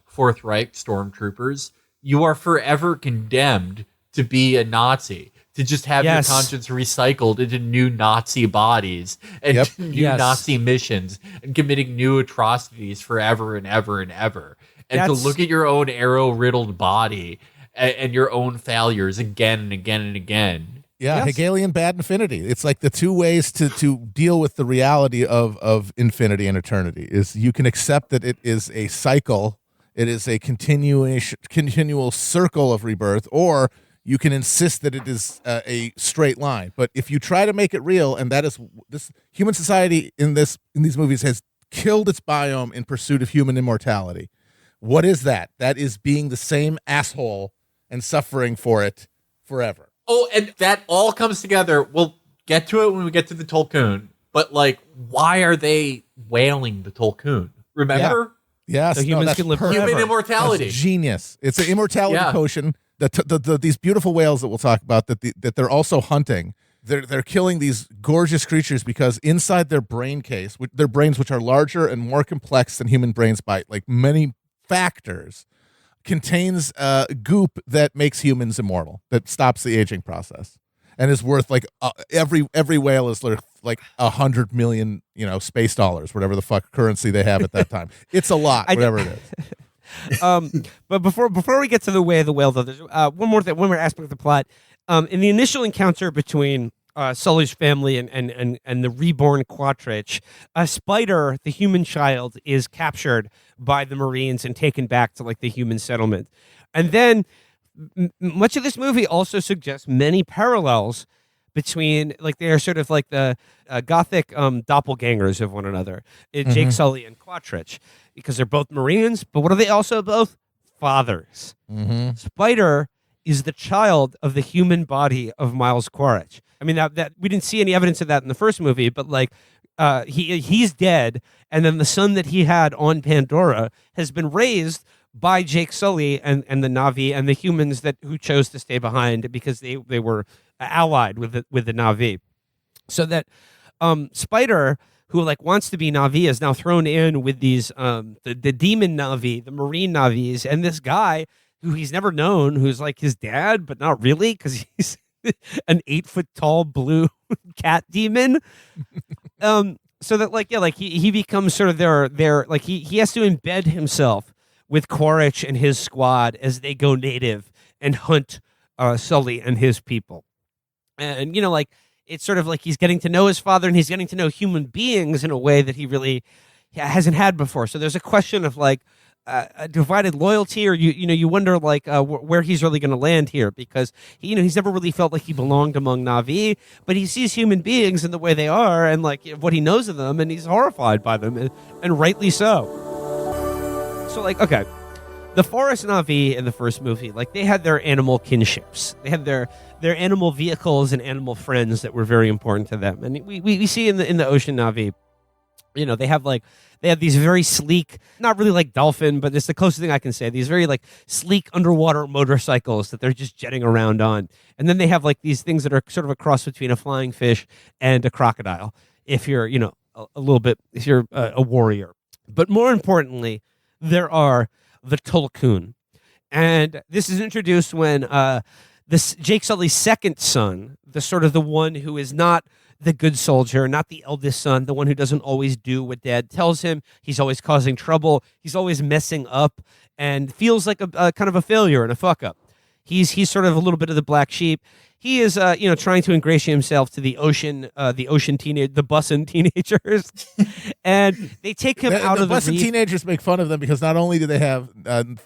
Fourth Reich stormtroopers, you are forever condemned to be a Nazi, to just have your conscience recycled into new Nazi bodies and new Nazi missions and committing new atrocities forever and ever and ever. And to look at your own arrow-riddled body and your own failures again and again and again. Yeah, Hegelian bad infinity. It's like the two ways to deal with the reality of infinity and eternity is you can accept that it is a cycle, it is a continual circle of rebirth, or you can insist that it is a straight line. But if you try to make it real, and that is this human society in these movies has killed its biome in pursuit of human immortality. What is that? That is being the same asshole and suffering for it forever. Oh, and that all comes together. We'll get to it when we get to the Tolkien. But, like, why are they whaling the Tolkien? Remember? Yeah. Yes. So humans can live forever. Human immortality. That's genius. It's an immortality potion. These beautiful whales that we'll talk about that they're also hunting. they're killing these gorgeous creatures because inside their brain case, their brains, which are larger and more complex than human brains by like many factors, contains goop that makes humans immortal, that stops the aging process, and is worth like every whale is like 100 million space dollars, whatever the fuck currency they have at that time. It's a lot, whatever it is. But before we get to the way of the whale, though, there's one more aspect of the plot. In the initial encounter between Sully's family and the reborn Quattrich, Spider, the human child, is captured by the Marines and taken back to like the human settlement. And then much of this movie also suggests many parallels between, like, they are sort of like the gothic doppelgangers of one another, Jake Sully and Quattrich, because they're both Marines, but what are they also both? Fathers. Spider is the child of the human body of Miles Quaritch. I mean, that we didn't see any evidence of that in the first movie, but like he's dead, and then the son that he had on Pandora has been raised by Jake Sully and the Na'vi and the humans who chose to stay behind because they were allied with the Na'vi. So that Spider, who like wants to be Na'vi, is now thrown in with these the demon Na'vi, the Marine Na'vis, and this guy who he's never known, who's like his dad, but not really, because he's an 8-foot-tall blue cat demon. So that he becomes sort of their like he has to embed himself with Quaritch and his squad as they go native and hunt Sully and his people. And it's sort of like he's getting to know his father, and he's getting to know human beings in a way that he really hasn't had before. So there's a question of like a divided loyalty, or you wonder like where he's really going to land here, because he's never really felt like he belonged among Na'vi, but he sees human beings in the way they are and like what he knows of them, and he's horrified by them, and rightly so. So like, okay, the Forest Na'vi in the first movie, like they had their animal kinships, they had their animal vehicles and animal friends that were very important to them, and we see in the Ocean Na'vi, they have these very sleek, not really like dolphin, but it's the closest thing I can say, these very like sleek underwater motorcycles that they're just jetting around on. And then they have like these things that are sort of a cross between a flying fish and a crocodile, if you're, a little bit, if you're a warrior. But more importantly, there are the Tulkun. And this is introduced when this Jake Sully's second son, the one who is not the good soldier, not the eldest son, the one who doesn't always do what dad tells him. He's always causing trouble. He's always messing up and feels like a kind of a failure and a fuck up. He's sort of a little bit of the black sheep. He is, trying to ingratiate himself to the bussin' teenagers, and they take him out of the bussin' teenagers make fun of them because not only do they have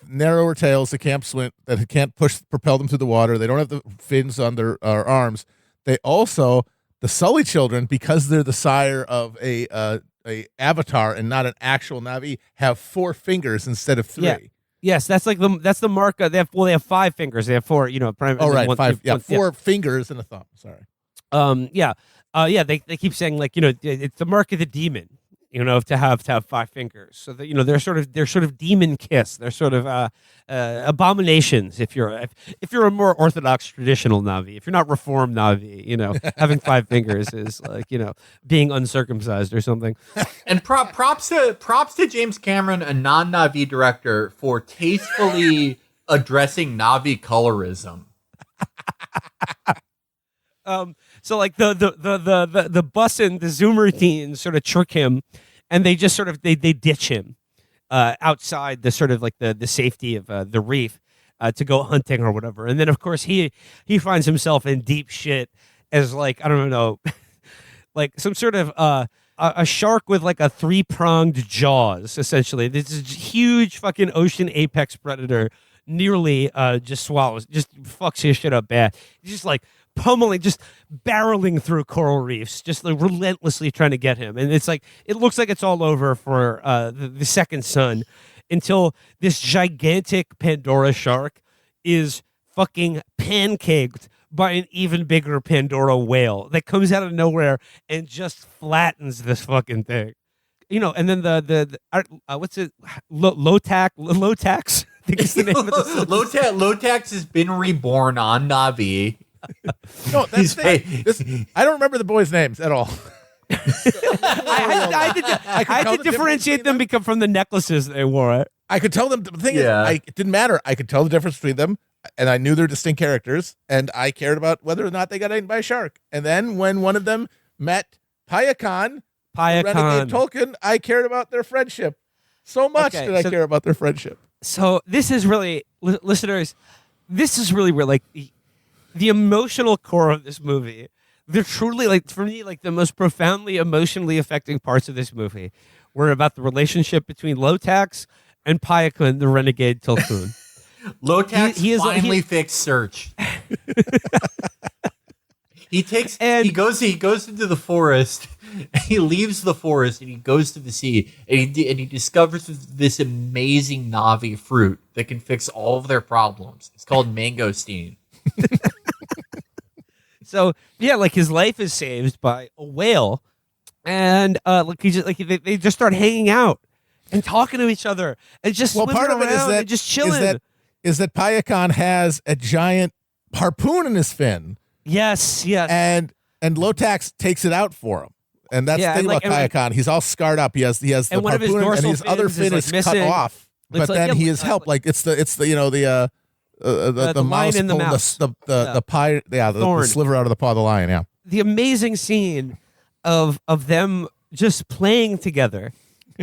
narrower tails that can't swim, that can't propel them through the water, they don't have the fins on their arms. They also, the Sully children, because they're the sire of a avatar and not an actual Na'vi, have 4 fingers instead of 3. Yeah. Yes, that's the mark. They have 5 fingers. They have 4. Right, 5. Yeah, 4 fingers and a thumb. Sorry. They keep saying like it's the mark of the demon. To have 5 fingers. So that they're sort of demon kiss. They're sort of abominations. If you're a more orthodox traditional Na'vi, if you're not reformed Na'vi, having 5 fingers is like being uncircumcised or something. And props to James Cameron, a non-Na'vi director, for tastefully addressing Na'vi colorism. So like the bussin', the Zoomer teens sort of trick him, and they just sort of they ditch him outside the sort of like the safety of the reef to go hunting or whatever. And then of course he finds himself in deep shit as like, I don't know, like some sort of a shark with like a 3-pronged jaws, essentially. This is huge fucking ocean apex predator nearly just fucks his shit up bad. He's just like pummeling, just barreling through coral reefs, just like relentlessly trying to get him. And it's like, it looks like it's all over for the second son until this gigantic Pandora shark is fucking pancaked by an even bigger Pandora whale that comes out of nowhere and just flattens this fucking thing. And then the what's it? Lotax? I think it's the name of the Lotax has been reborn on Na'vi. No, that's I don't remember the boys' names at all. I had to differentiate them from the necklaces they wore. I could tell them. The thing is, it didn't matter. I could tell the difference between them, and I knew their distinct characters, and I cared about whether or not they got eaten by a shark. And then when one of them met Payakan, Renegade Tolkien, I cared about their friendship. So much did I care about their friendship. So this is really, listeners, this is really where like the emotional core of this movie. They're truly, like, for me, like the most profoundly emotionally affecting parts of this movie were about the relationship between Lotax and Payakan, the renegade Tulkun. Lotax finally fixed Search. He goes into the forest. He leaves the forest and he goes to the sea and he discovers this amazing Navi fruit that can fix all of their problems. It's called mangosteen. So yeah, like his life is saved by a whale, and they just start hanging out and talking to each other and just swimming part of it is around that and just chilling. Is that Payakan has a giant harpoon in his fin? Yes. And Lotax takes it out for him. And that's the thing about Payakan. He's all scarred up. He has the harpoon and his other fin is cut off. But then he is helped. Like it's the mouse in the pulling mouse. the sliver out of the paw of the lion. Yeah. The amazing scene of them just playing together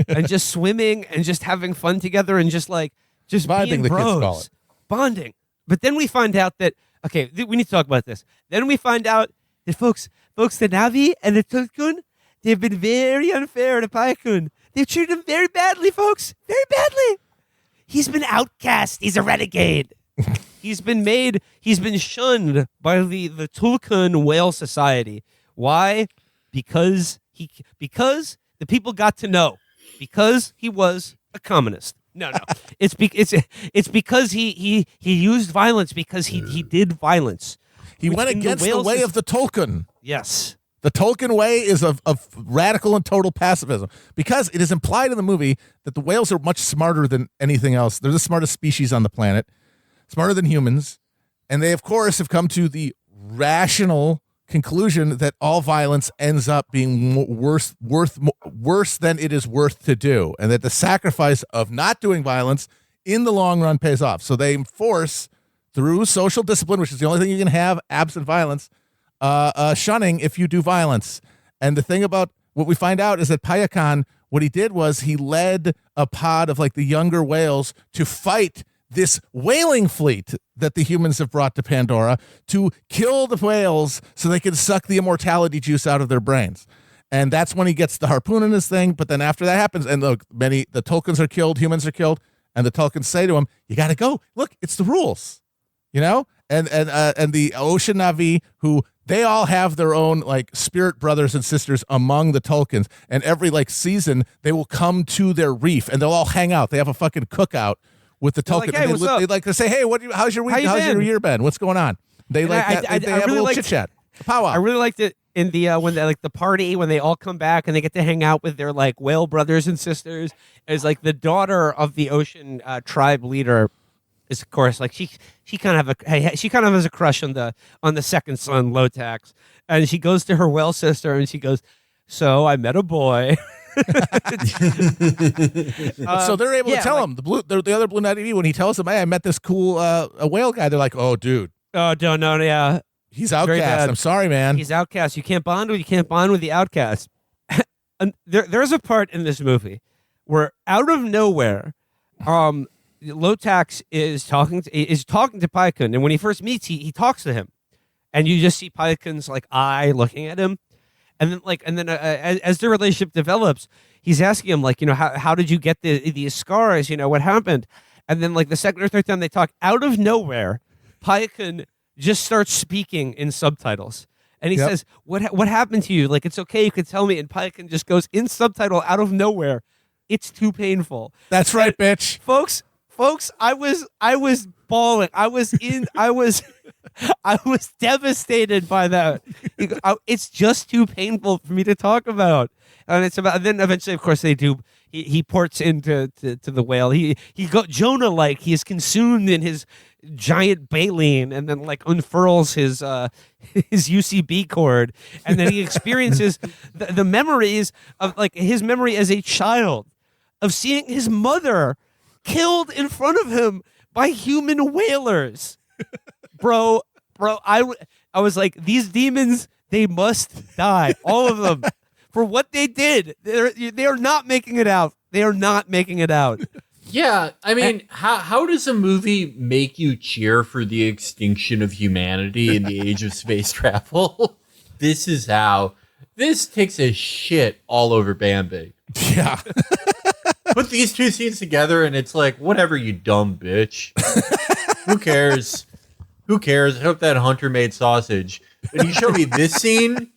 and just swimming and just having fun together and just bonding, being the bros, kids call it. Bonding. But then we find out that we need to talk about this. Then we find out that folks, the Navi and the Tulkun, they've been very unfair to Payakan. They've treated him very badly, folks. Very badly. He's been outcast. He's a renegade. He's been shunned by the Tulkun whale society. Why? Because the people got to know. Because he was a communist. No. It's because he used violence because he did violence. He went against the way of the Tolkien. Yes. The Tolkien way is of radical and total pacifism, because it is implied in the movie that the whales are much smarter than anything else. They're the smartest species on the planet, smarter than humans, and they, of course, have come to the rational conclusion that all violence ends up being worse than it is worth to do, and that the sacrifice of not doing violence in the long run pays off. So they enforce, through social discipline, which is the only thing you can have absent violence, shunning if you do violence. And the thing about what we find out is that Payakan, what he did was he led a pod of like the younger whales to fight this whaling fleet that the humans have brought to Pandora to kill the whales so they can suck the immortality juice out of their brains. And that's when he gets the harpoon in his thing. But then after that happens, and look, the Tulkens are killed, humans are killed, and the Tulkens say to him, "You got to go. Look, it's the rules." You know? And the Ocean Navi, who they all have their own like spirit brothers and sisters among the Tulkens, and every like season they will come to their reef and they'll all hang out. They have a fucking cookout with the Tulkens. Like, hey, they like to say, "Hey, how's your week? How's your year been? What's going on?" They and like I they have really a little chit chat. Powwow. I really liked it in the when they, like the party when they all come back and they get to hang out with their like whale brothers and sisters. As like the daughter of the ocean tribe leader is, of course, like she kind of has a crush on the second son, Lotax, and she goes to her whale sister and she goes, "So I met a boy." So they're able to tell him the other Blue Knight when he tells them, "Hey, I met this cool a whale guy." They're like, "Oh, dude, no, yeah, he's outcast. I'm sorry, man. He's outcast. You can't bond with the outcast." And there's a part in this movie where out of nowhere, Lotax is talking to Payakan, and when he first meets, he talks to him, and you just see Payakan's like eye looking at him, and then as the relationship develops, he's asking him like, how did you get these scars? What happened? And then like the second or third time they talk, out of nowhere, Payakan just starts speaking in subtitles, and he says, "What happened to you? Like, it's okay, you can tell me." And Payakan just goes in subtitle out of nowhere, "It's too painful." That's right, bitch. Folks, I was bawling. I was devastated by that. It's just too painful for me to talk about. And then eventually, of course, they do. He ports into the whale. He got Jonah like he is consumed in his giant baleen and then like unfurls his his UCB cord, and then he experiences the memories of like his memory as a child of seeing his mother killed in front of him by human whalers. bro, I was like, these demons, they must die, all of them, for what they did. They are not making it out. They are not making it out. Yeah, I mean, how does a movie make you cheer for the extinction of humanity in the age of space travel? This is how. This takes a shit all over Bambi. Yeah. Put these two scenes together and it's like, whatever, you dumb bitch. Who cares? Who cares? I hope that hunter made sausage. But you show me this scene.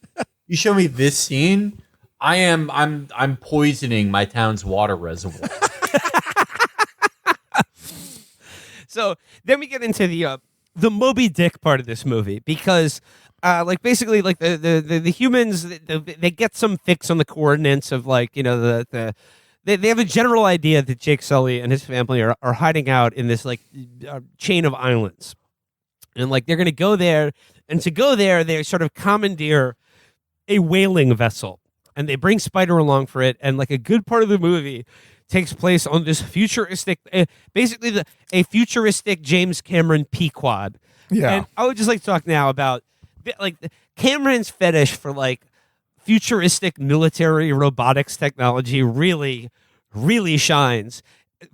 I'm poisoning my town's water reservoir. So then we get into the Moby Dick part of this movie, because like basically like the humans, they get some fix on the coordinates of like, you know, they have a general idea that Jake Sully and his family are hiding out in this like chain of islands, and like they're going to go there, and to go there they sort of commandeer a whaling vessel, and they bring Spider along for it, and like a good part of the movie takes place on this futuristic, basically a futuristic James Cameron Pequod. Yeah. And I would just like to talk now about like Cameron's fetish for like futuristic military robotics technology really, really shines.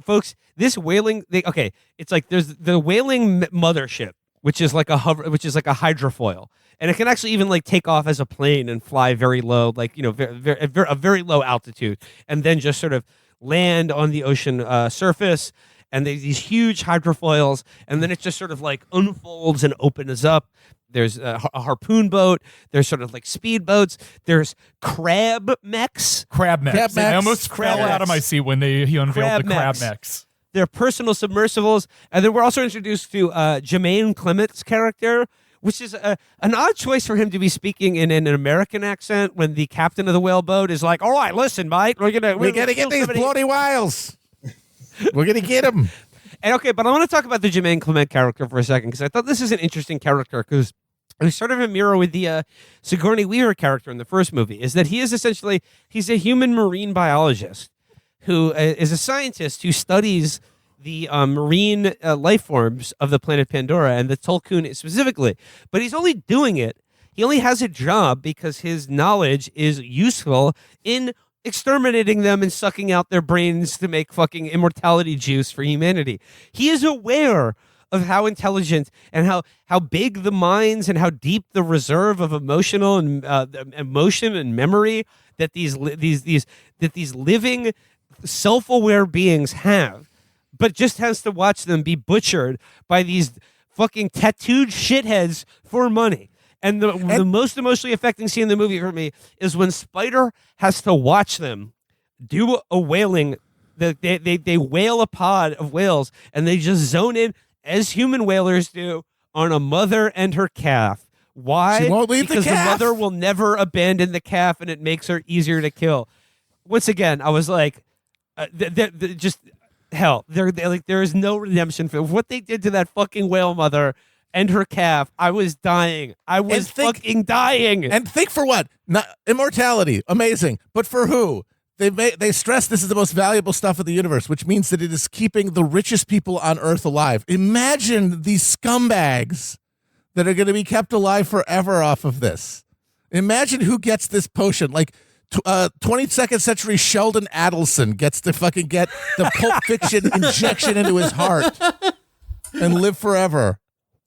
Folks, this whaling, it's like there's the whaling mothership, which is like a hydrofoil. And it can actually even like take off as a plane and fly very low, like, you know, a very low altitude, and then just sort of land on the ocean surface, and there's these huge hydrofoils, and then it just sort of like unfolds and opens up. There's a harpoon boat. There's sort of like speed boats. There's crab mechs. Crab mechs. I almost Crab fell out of my seat when he unveiled the crab mechs. They're personal submersibles. And then we're also introduced to Jermaine Clement's character, which is an odd choice for him to be speaking in an American accent when the captain of the whaleboat is like, all right, listen, mate, we're gonna get these bloody whales. We're gonna get them. And okay, but I want to talk about the Jermaine Clement character for a second, because I thought this is an interesting character, because it was sort of a mirror with the Sigourney Weaver character in the first movie, is that he's a human marine biologist who is a scientist who studies the marine life forms of the planet Pandora, and the Tolkien specifically. But he's only doing it, he only has a job because his knowledge is useful in exterminating them and sucking out their brains to make fucking immortality juice for humanity. He is aware of how intelligent and how big the minds and how deep the reserve of emotional and emotion and memory that these living self-aware beings have, but just has to watch them be butchered by these fucking tattooed shitheads for money. And the most emotionally affecting scene in the movie for me is when Spider has to watch them do a whaling. They whale a pod of whales, and they just zone in, as human whalers do, on a mother and her calf. Why? She won't leave because the calf. mother will never abandon the calf, and it makes her easier to kill. Once again, I was like, just hell. There is no redemption for what they did to that fucking whale mother and her calf. I was dying. I was fucking dying. And think for what? Not immortality, amazing, but for who? They stress this is the most valuable stuff in the universe, which means that it is keeping the richest people on Earth alive. Imagine these scumbags that are going to be kept alive forever off of this. Imagine who gets this potion. Like 22nd century Sheldon Adelson gets to fucking get the Pulp Fiction injection into his heart and live forever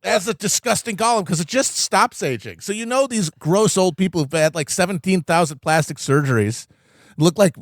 as a disgusting golem, because it just stops aging. So you know these gross old people who've had like 17,000 plastic surgeries, look like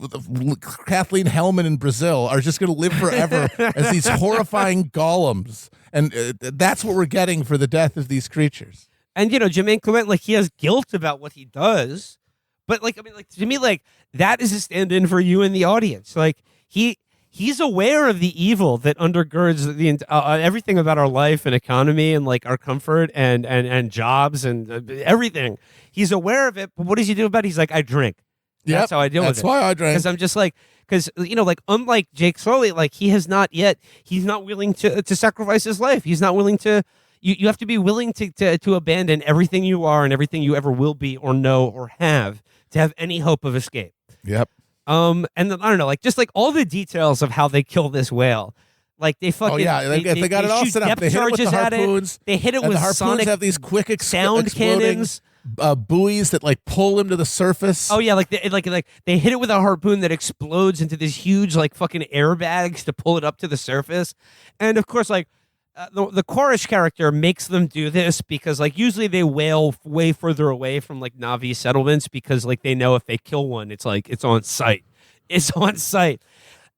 Kathleen Hellman in Brazil, are just going to live forever as these horrifying golems. And that's what we're getting for the death of these creatures. And, you know, Jermaine Clement, like, he has guilt about what he does. But, like, I mean, like, to me, like, that is a stand-in for you in the audience. Like, he's aware of the evil that undergirds the everything about our life and economy and, like, our comfort and jobs and everything. He's aware of it, but what does he do about it? He's like, I drink. That's how I deal with it. That's why I drank. Because I'm just like, because like unlike Jake Sully, like he's not willing to sacrifice his life. He's not willing to. You have to be willing to abandon everything you are and everything you ever will be or know or have to have any hope of escape. Yep. And then, I don't know, like just like all the details of how they kill this whale. Like they fucking. Oh yeah, they got it all set up. They hit it with the harpoons. They hit it and with the harpoons sonic have these quick sound cannons. Buoys that like pull him to the surface. Oh yeah, like they hit it with a harpoon that explodes into these huge like fucking airbags to pull it up to the surface. And of course, like the Quaritch character makes them do this because like usually they whale way further away from like Na'vi settlements because like they know if they kill one, it's like it's on sight. It's on sight.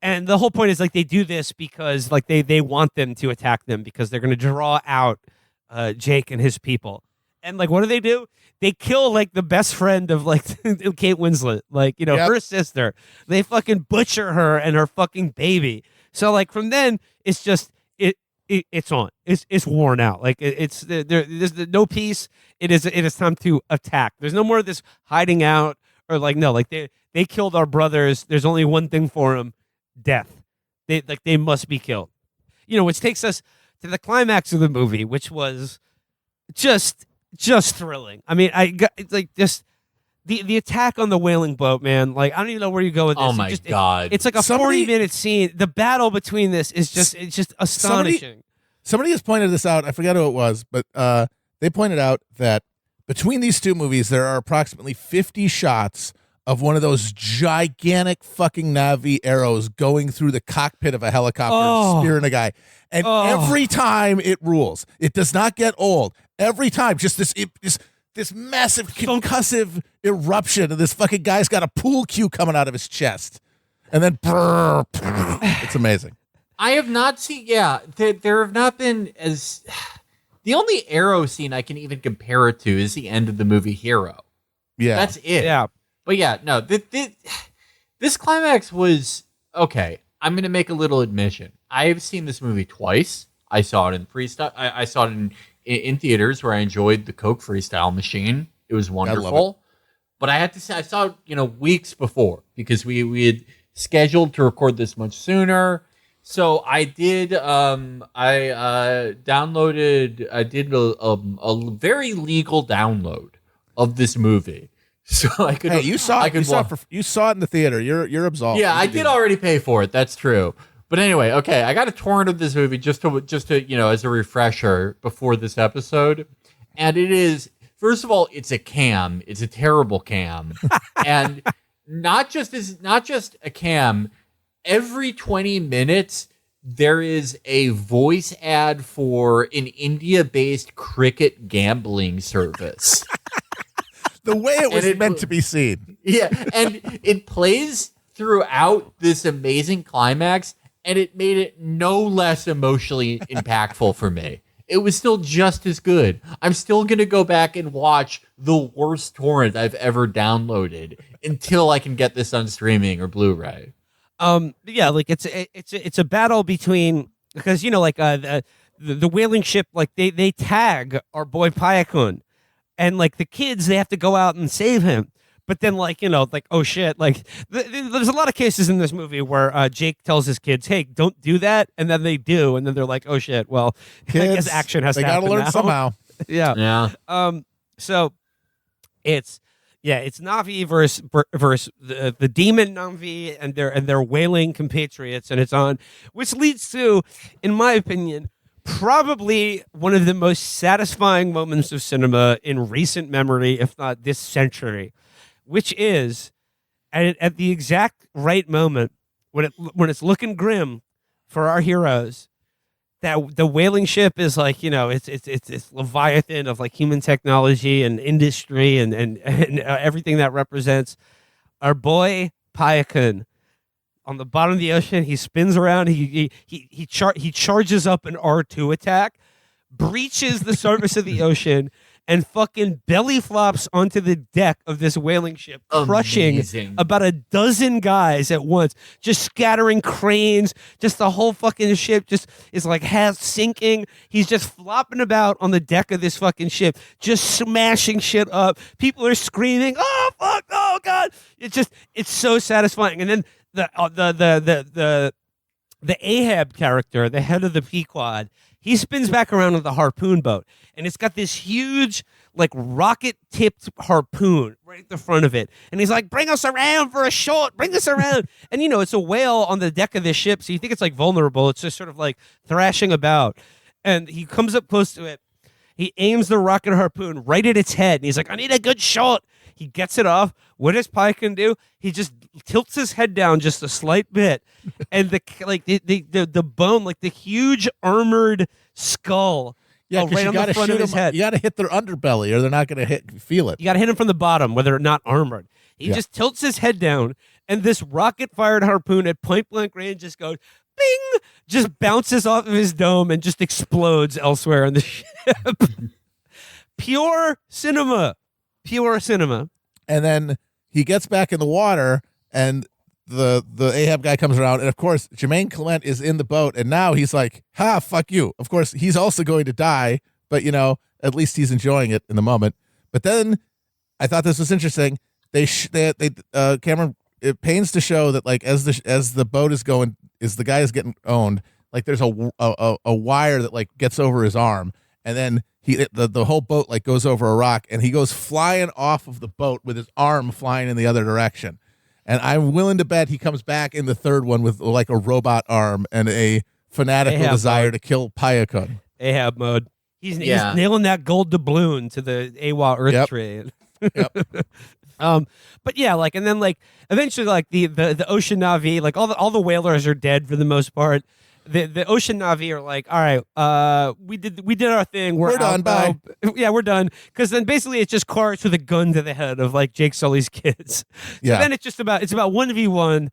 And the whole point is like they do this because like they want them to attack them because they're going to draw out Jake and his people. And like what do? They kill like the best friend of like Kate Winslet, like her sister. They fucking butcher her and her fucking baby. So like from then it's just it's on. It's worn out. Like there's no peace. It is time to attack. There's no more of this hiding out or like no, like they killed our brothers. There's only one thing for them: death. They must be killed. Which takes us to the climax of the movie, which was just thrilling. I mean, it's like just the attack on the whaling boat, man. Like I don't even know where you go with this. Oh my God. It's like a 40-minute scene. The battle between this is just astonishing. Somebody has pointed this out. I forget who it was, but they pointed out that between these two movies, there are approximately 50 shots of one of those gigantic fucking Na'vi arrows going through the cockpit of a helicopter, spearing a guy. And every time it rules. It does not get old. Every time, just this massive concussive eruption, and this fucking guy's got a pool cue coming out of his chest. And then, it's amazing. I have not seen, there have not been as... The only arrow scene I can even compare it to is the end of the movie Hero. Yeah. That's it. Yeah. But yeah, no, this climax was, okay, I'm going to make a little admission. I have seen this movie twice. I saw it in freestyle. I saw it in theaters where I enjoyed the Coke freestyle machine. It was wonderful. But I had to say, I saw it, weeks before because we had scheduled to record this much sooner. So I did, I did a very legal download of this movie. So I could. Hey, you saw it in the theater. You're absolved. Yeah, I did already pay for it. That's true. But anyway, okay, I got a torrent of this movie just to as a refresher before this episode, and it is, first of all, it's a cam. It's a terrible cam, and not just a cam. Every 20 minutes, there is a voice ad for an India-based cricket gambling service. The way it was meant to be seen. Yeah, and it plays throughout this amazing climax, and it made it no less emotionally impactful for me. It was still just as good. I'm still going to go back and watch the worst torrent I've ever downloaded until I can get this on streaming or Blu-ray. Yeah, like it's a battle between, because the whaling ship, like they tag our boy Payakun. And like the kids, they have to go out and save him. But then oh shit, like there's a lot of cases in this movie where Jake tells his kids, hey, don't do that. And then they do. And then they're like, oh shit, well, kids, I guess action has to happen. They got to learn somehow. Yeah. So it's Na'vi versus the demon Na'vi and their whaling compatriots. And it's on, which leads to, in my opinion, probably one of the most satisfying moments of cinema in recent memory, if not this century, which is at the exact right moment when it's looking grim for our heroes, that the whaling ship is like, it's Leviathan of like human technology and industry and everything that represents. Our boy Payakun on the bottom of the ocean, he spins around. He charges up an R2 attack, breaches the surface of the ocean, and fucking belly flops onto the deck of this whaling ship, crushing about a dozen guys at once, just scattering cranes. Just the whole fucking ship just is like half sinking. He's just flopping about on the deck of this fucking ship, just smashing shit up. People are screaming, "Oh fuck! Oh God. It's so satisfying. And then the Ahab character, the head of the Pequod, he spins back around with the harpoon boat, and it's got this huge, like, rocket-tipped harpoon right at the front of it. And he's like, bring us around for a shot, bring us around. And, it's a whale on the deck of this ship, so you think it's, like, vulnerable. It's just sort of, like, thrashing about. And he comes up close to it. He aims the rocket harpoon right at its head, and he's like, I need a good shot. He gets it off. What does Pike do? He just tilts his head down just a slight bit, and the bone, like the huge armored skull, right on the front of his head. You got to hit their underbelly, or they're not going to feel it. You got to hit him from the bottom, where they're not armored. He just tilts his head down, and this rocket-fired harpoon at point-blank range just goes, bing, just bounces off of his dome and just explodes elsewhere on the ship. Pure cinema. And then he gets back in the water, and the Ahab guy comes around, and of course Jermaine Clement is in the boat, and now he's like, ha, fuck you. Of course he's also going to die, but at least he's enjoying it in the moment. But then I thought this was interesting. Cameron, it pains to show that, like, as the boat is going, as the guy is getting owned, like, there's a wire that, like, gets over his arm, and then the whole boat, like, goes over a rock, and he goes flying off of the boat with his arm flying in the other direction. And I'm willing to bet he comes back in the third one with, like, a robot arm and a fanatical Ahab desire mode. to kill Payakun. Ahab mode. He's nailing that gold doubloon to the Awa Earth tree. Yep. But yeah, like, and then, like, eventually, like, the Ocean Na'vi, like, all the whalers are dead for the most part. The Ocean Na'vi are like, all right, we did our thing. We're done. Bye. Yeah, we're done. Because then basically it's just cars with a gun to the head of, like, Jake Sully's kids. So then it's about 1v1.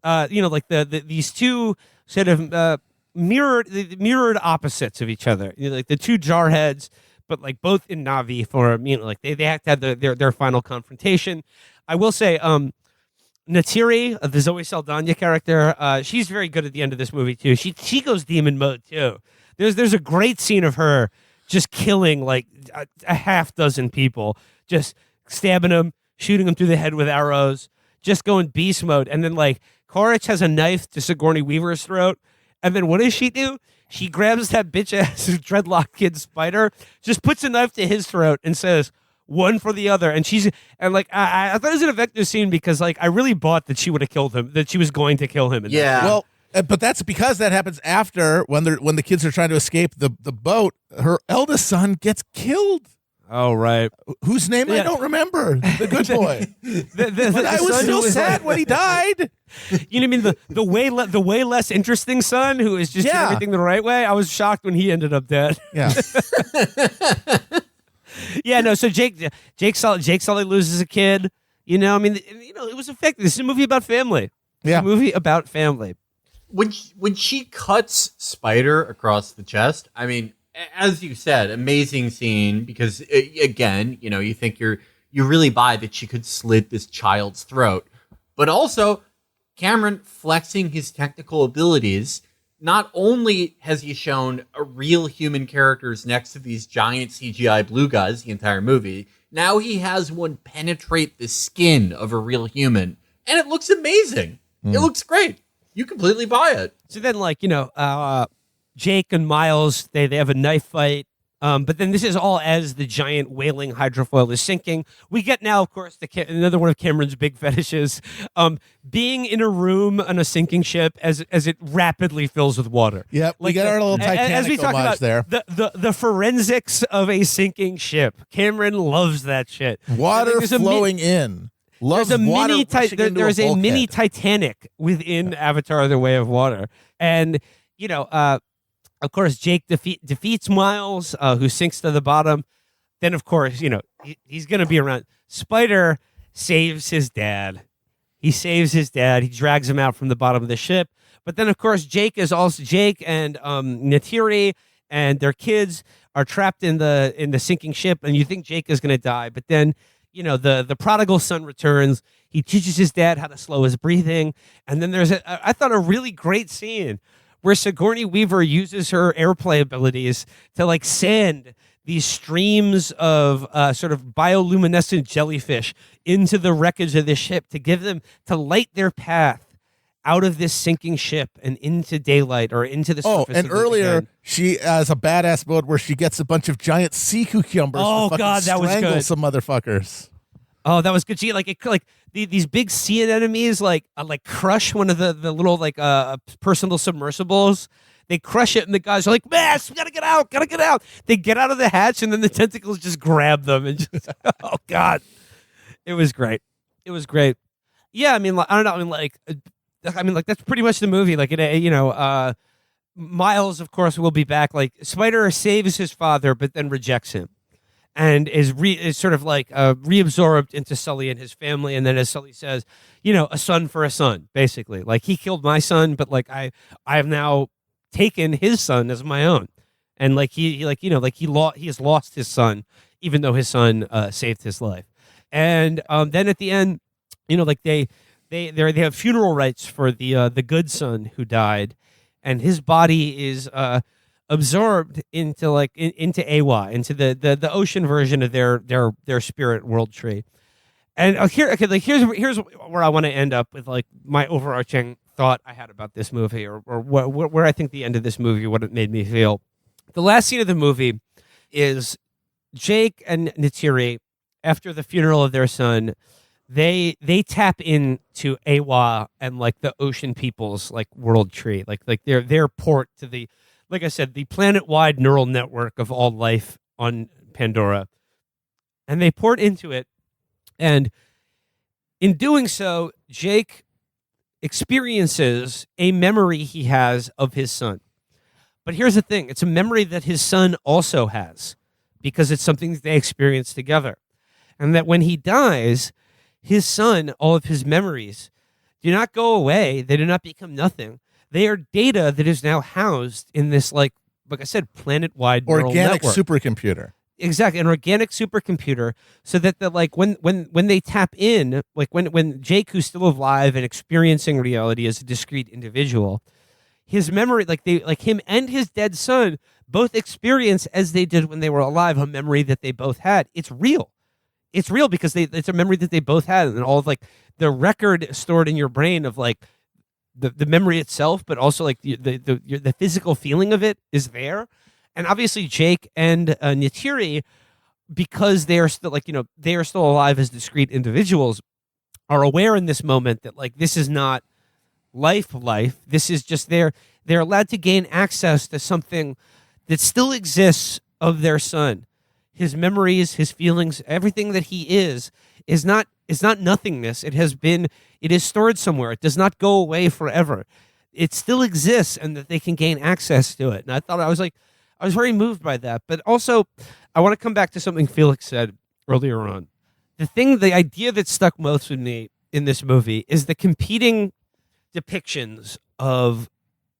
Like these two sort of mirrored opposites of each other. Like the two jarheads, but, like, both in Na'vi form. Like they have to have their final confrontation. I will say, Natiri, the Zoe Saldana character, she's very good at the end of this movie too. She goes demon mode too. There's a great scene of her just killing, like, a half dozen people, just stabbing them, shooting them through the head with arrows, just going beast mode. And then, like, Quaritch has a knife to Sigourney Weaver's throat, and then what does she do? She grabs that bitch ass dreadlock kid Spider, just puts a knife to his throat, and says, one for the other. And I thought it was an effective scene because, like, I really bought that she would have killed him, that she was going to kill him. Well, but that's because that happens after when the kids are trying to escape the boat. Her eldest son gets killed. Oh, right. Whose name I don't remember. The good boy. But I was still sad when he died. You know what I mean? The way less interesting son who is just doing everything the right way. I was shocked when he ended up dead. Yeah. Yeah, no, so Jake Sully loses a kid. It was effective. This is a movie about family. Yeah. It's a movie about family. When she cuts Spider across the chest, I mean, as you said, amazing scene because, again, you think you really buy that she could slit this child's throat. But also, Cameron flexing his technical abilities. Not only has he shown a real human characters next to these giant CGI blue guys the entire movie, now he has one penetrate the skin of a real human. And it looks amazing. It looks great. You completely buy it. So then, like, Jake and Miles, they have a knife fight. But then this is all as the giant whaling hydrofoil is sinking. We get now, of course, another one of Cameron's big fetishes, being in a room on a sinking ship as it rapidly fills with water. Yep, like, we get our little Titanic as we talk homage about there. The forensics of a sinking ship. Cameron loves that shit. Water flowing in. Loves there's a water rushing into there's a mini bulkhead. Titanic within Avatar: The Way of Water, and of course, Jake defeats Miles, who sinks to the bottom. Then, of course, he's going to be around. Spider saves his dad. He saves his dad. He drags him out from the bottom of the ship. But then, of course, Jake and Natiri and their kids are trapped in the sinking ship, and you think Jake is going to die. But then, the prodigal son returns. He teaches his dad how to slow his breathing. And then there's I thought a really great scene where Sigourney Weaver uses her airplay abilities to, like, send these streams of sort of bioluminescent jellyfish into the wreckage of the ship to light their path out of this sinking ship and into daylight or into the surface. And of the earlier again. she has a badass mode where she gets a bunch of giant sea cucumbers. Oh, to fucking God, that was strangle good. some motherfuckers. Oh, that was good. She these big sea anemones like crush one of the little personal submersibles. They crush it, and the guys are like, "Mass, we gotta get out, gotta get out." They get out of the hatch, and then the tentacles just grab them, and just oh god, it was great. It was great. Yeah, I mean, I don't know. I mean, like that's pretty much the movie. Like, Miles, of course, will be back. Like, Spider saves his father, but then rejects him, and is sort of like reabsorbed into Sully and his family. And then, as Sully says, a son for a son, basically. Like, he killed my son, but like I have now taken his son as my own, and he has lost his son, even though his son saved his life. And then at the end, they have funeral rites for the good son who died, and his body is absorbed into into AWA, into the ocean version of their spirit world tree. And here's where I want to end up with like my overarching thought I had about this movie, or where I think the end of this movie, what it made me feel. The last scene of the movie is Jake and Neytiri, after the funeral of their son, they tap into AWA and like the ocean people's like world tree, like their port to the, like I said, the planet-wide neural network of all life on Pandora, and they port into it, and in doing so, Jake experiences a memory he has of his son. But here's the thing. It's a memory that his son also has, because it's something that they experience together. And that when he dies, his son, all of his memories, do not go away. They do not become nothing. They are data that is now housed in this, like I said, planet-wide neural organic network. supercomputer. Exactly, an organic supercomputer, so that when they tap in, like when Jake, who's still alive and experiencing reality as a discrete individual, his memory, like him and his dead son both experience, as they did when they were alive, a memory that they both had. It's real. It's real because it's a memory that they both had, and all of like the record stored in your brain of like the memory itself, but also like the physical feeling of it is there. And obviously, Jake and Neytiri, because they are still they are still alive as discrete individuals, are aware in this moment that like this is not life. This is just they're allowed to gain access to something that still exists of their son, his memories, his feelings, everything that he is not nothingness. It is stored somewhere. It does not go away forever. It still exists, and that they can gain access to it. And I was very moved by that. But also, I want to come back to something Felix said earlier on. The idea that stuck most with me in this movie is the competing depictions of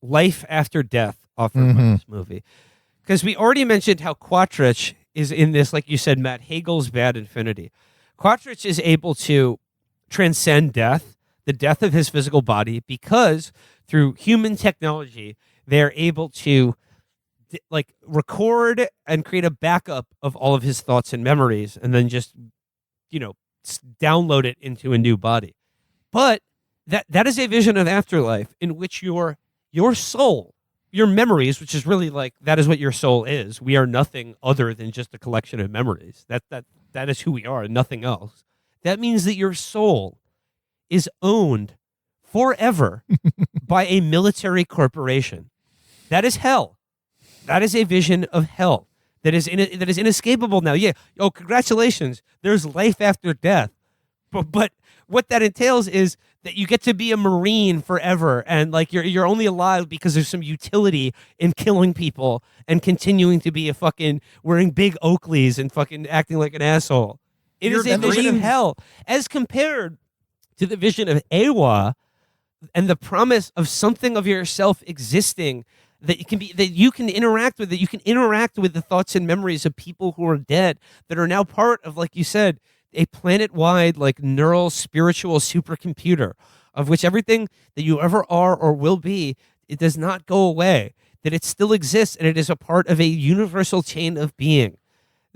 life after death offered by this movie. Because we already mentioned how Quattrich is in this, like you said, Matt, Hegel's Bad Infinity. Quattrich is able to transcend death, the death of his physical body, because through human technology, they're able to like record and create a backup of all of his thoughts and memories, and then just download it into a new body. But that is a vision of afterlife in which your soul, your memories, which is really like that is what your soul is. We are nothing other than just a collection of memories. That is who we are, and nothing else. That means that your soul is owned forever by a military corporation. That is hell. That is a vision of hell that is inescapable now. Yeah. Oh, congratulations. There's life after death. But what that entails is that you get to be a Marine forever, and like you're only alive because there's some utility in killing people and continuing to be wearing big Oakleys and fucking acting like an asshole. It is a vision of hell as compared to the vision of Ewa and the promise of something of yourself existing that you can interact with, that you can interact with the thoughts and memories of people who are dead that are now part of, like you said, a planet-wide, like neural spiritual supercomputer of which everything that you ever are or will be, it does not go away, that it still exists, and it is a part of a universal chain of being.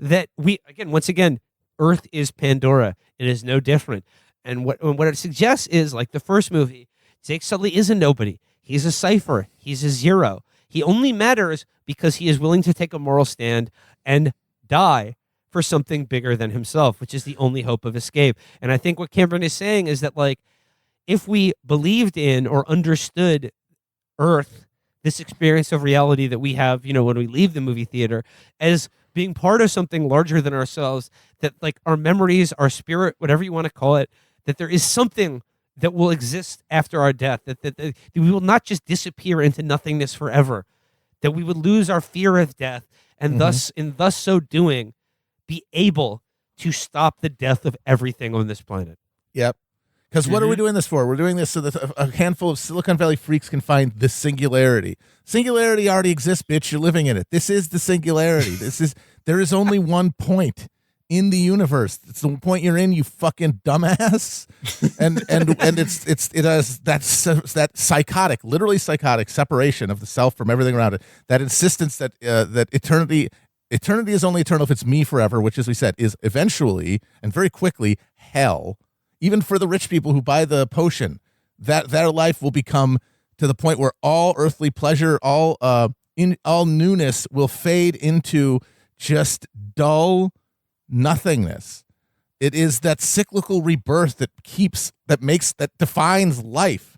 that once again, Earth is Pandora. It is no different. And what it suggests is, like the first movie, Jake Sully is a nobody. He's a cipher. He's a zero. He only matters because he is willing to take a moral stand and die for something bigger than himself, which is the only hope of escape. And I think what Cameron is saying is that, like, if we believed in or understood Earth, this experience of reality that we have, when we leave the movie theater, as being part of something larger than ourselves, that like our memories, our spirit, whatever you want to call it, that there is something that will exist after our death, that we will not just disappear into nothingness forever, that we would lose our fear of death, and thus so doing, be able to stop the death of everything on this planet. Yep. Because what are we doing this for? We're doing this so that a handful of Silicon Valley freaks can find the singularity. Singularity already exists, bitch. You're living in it. This is the singularity. There is only one point in the universe. It's the point you're in, you fucking dumbass. And it has that psychotic, literally psychotic separation of the self from everything around it. That insistence that eternity is only eternal if it's me forever, which, as we said, is eventually and very quickly hell. Even for the rich people who buy the potion, that their life will become to the point where all earthly pleasure, all newness will fade into just dull nothingness. It is that cyclical rebirth that defines life.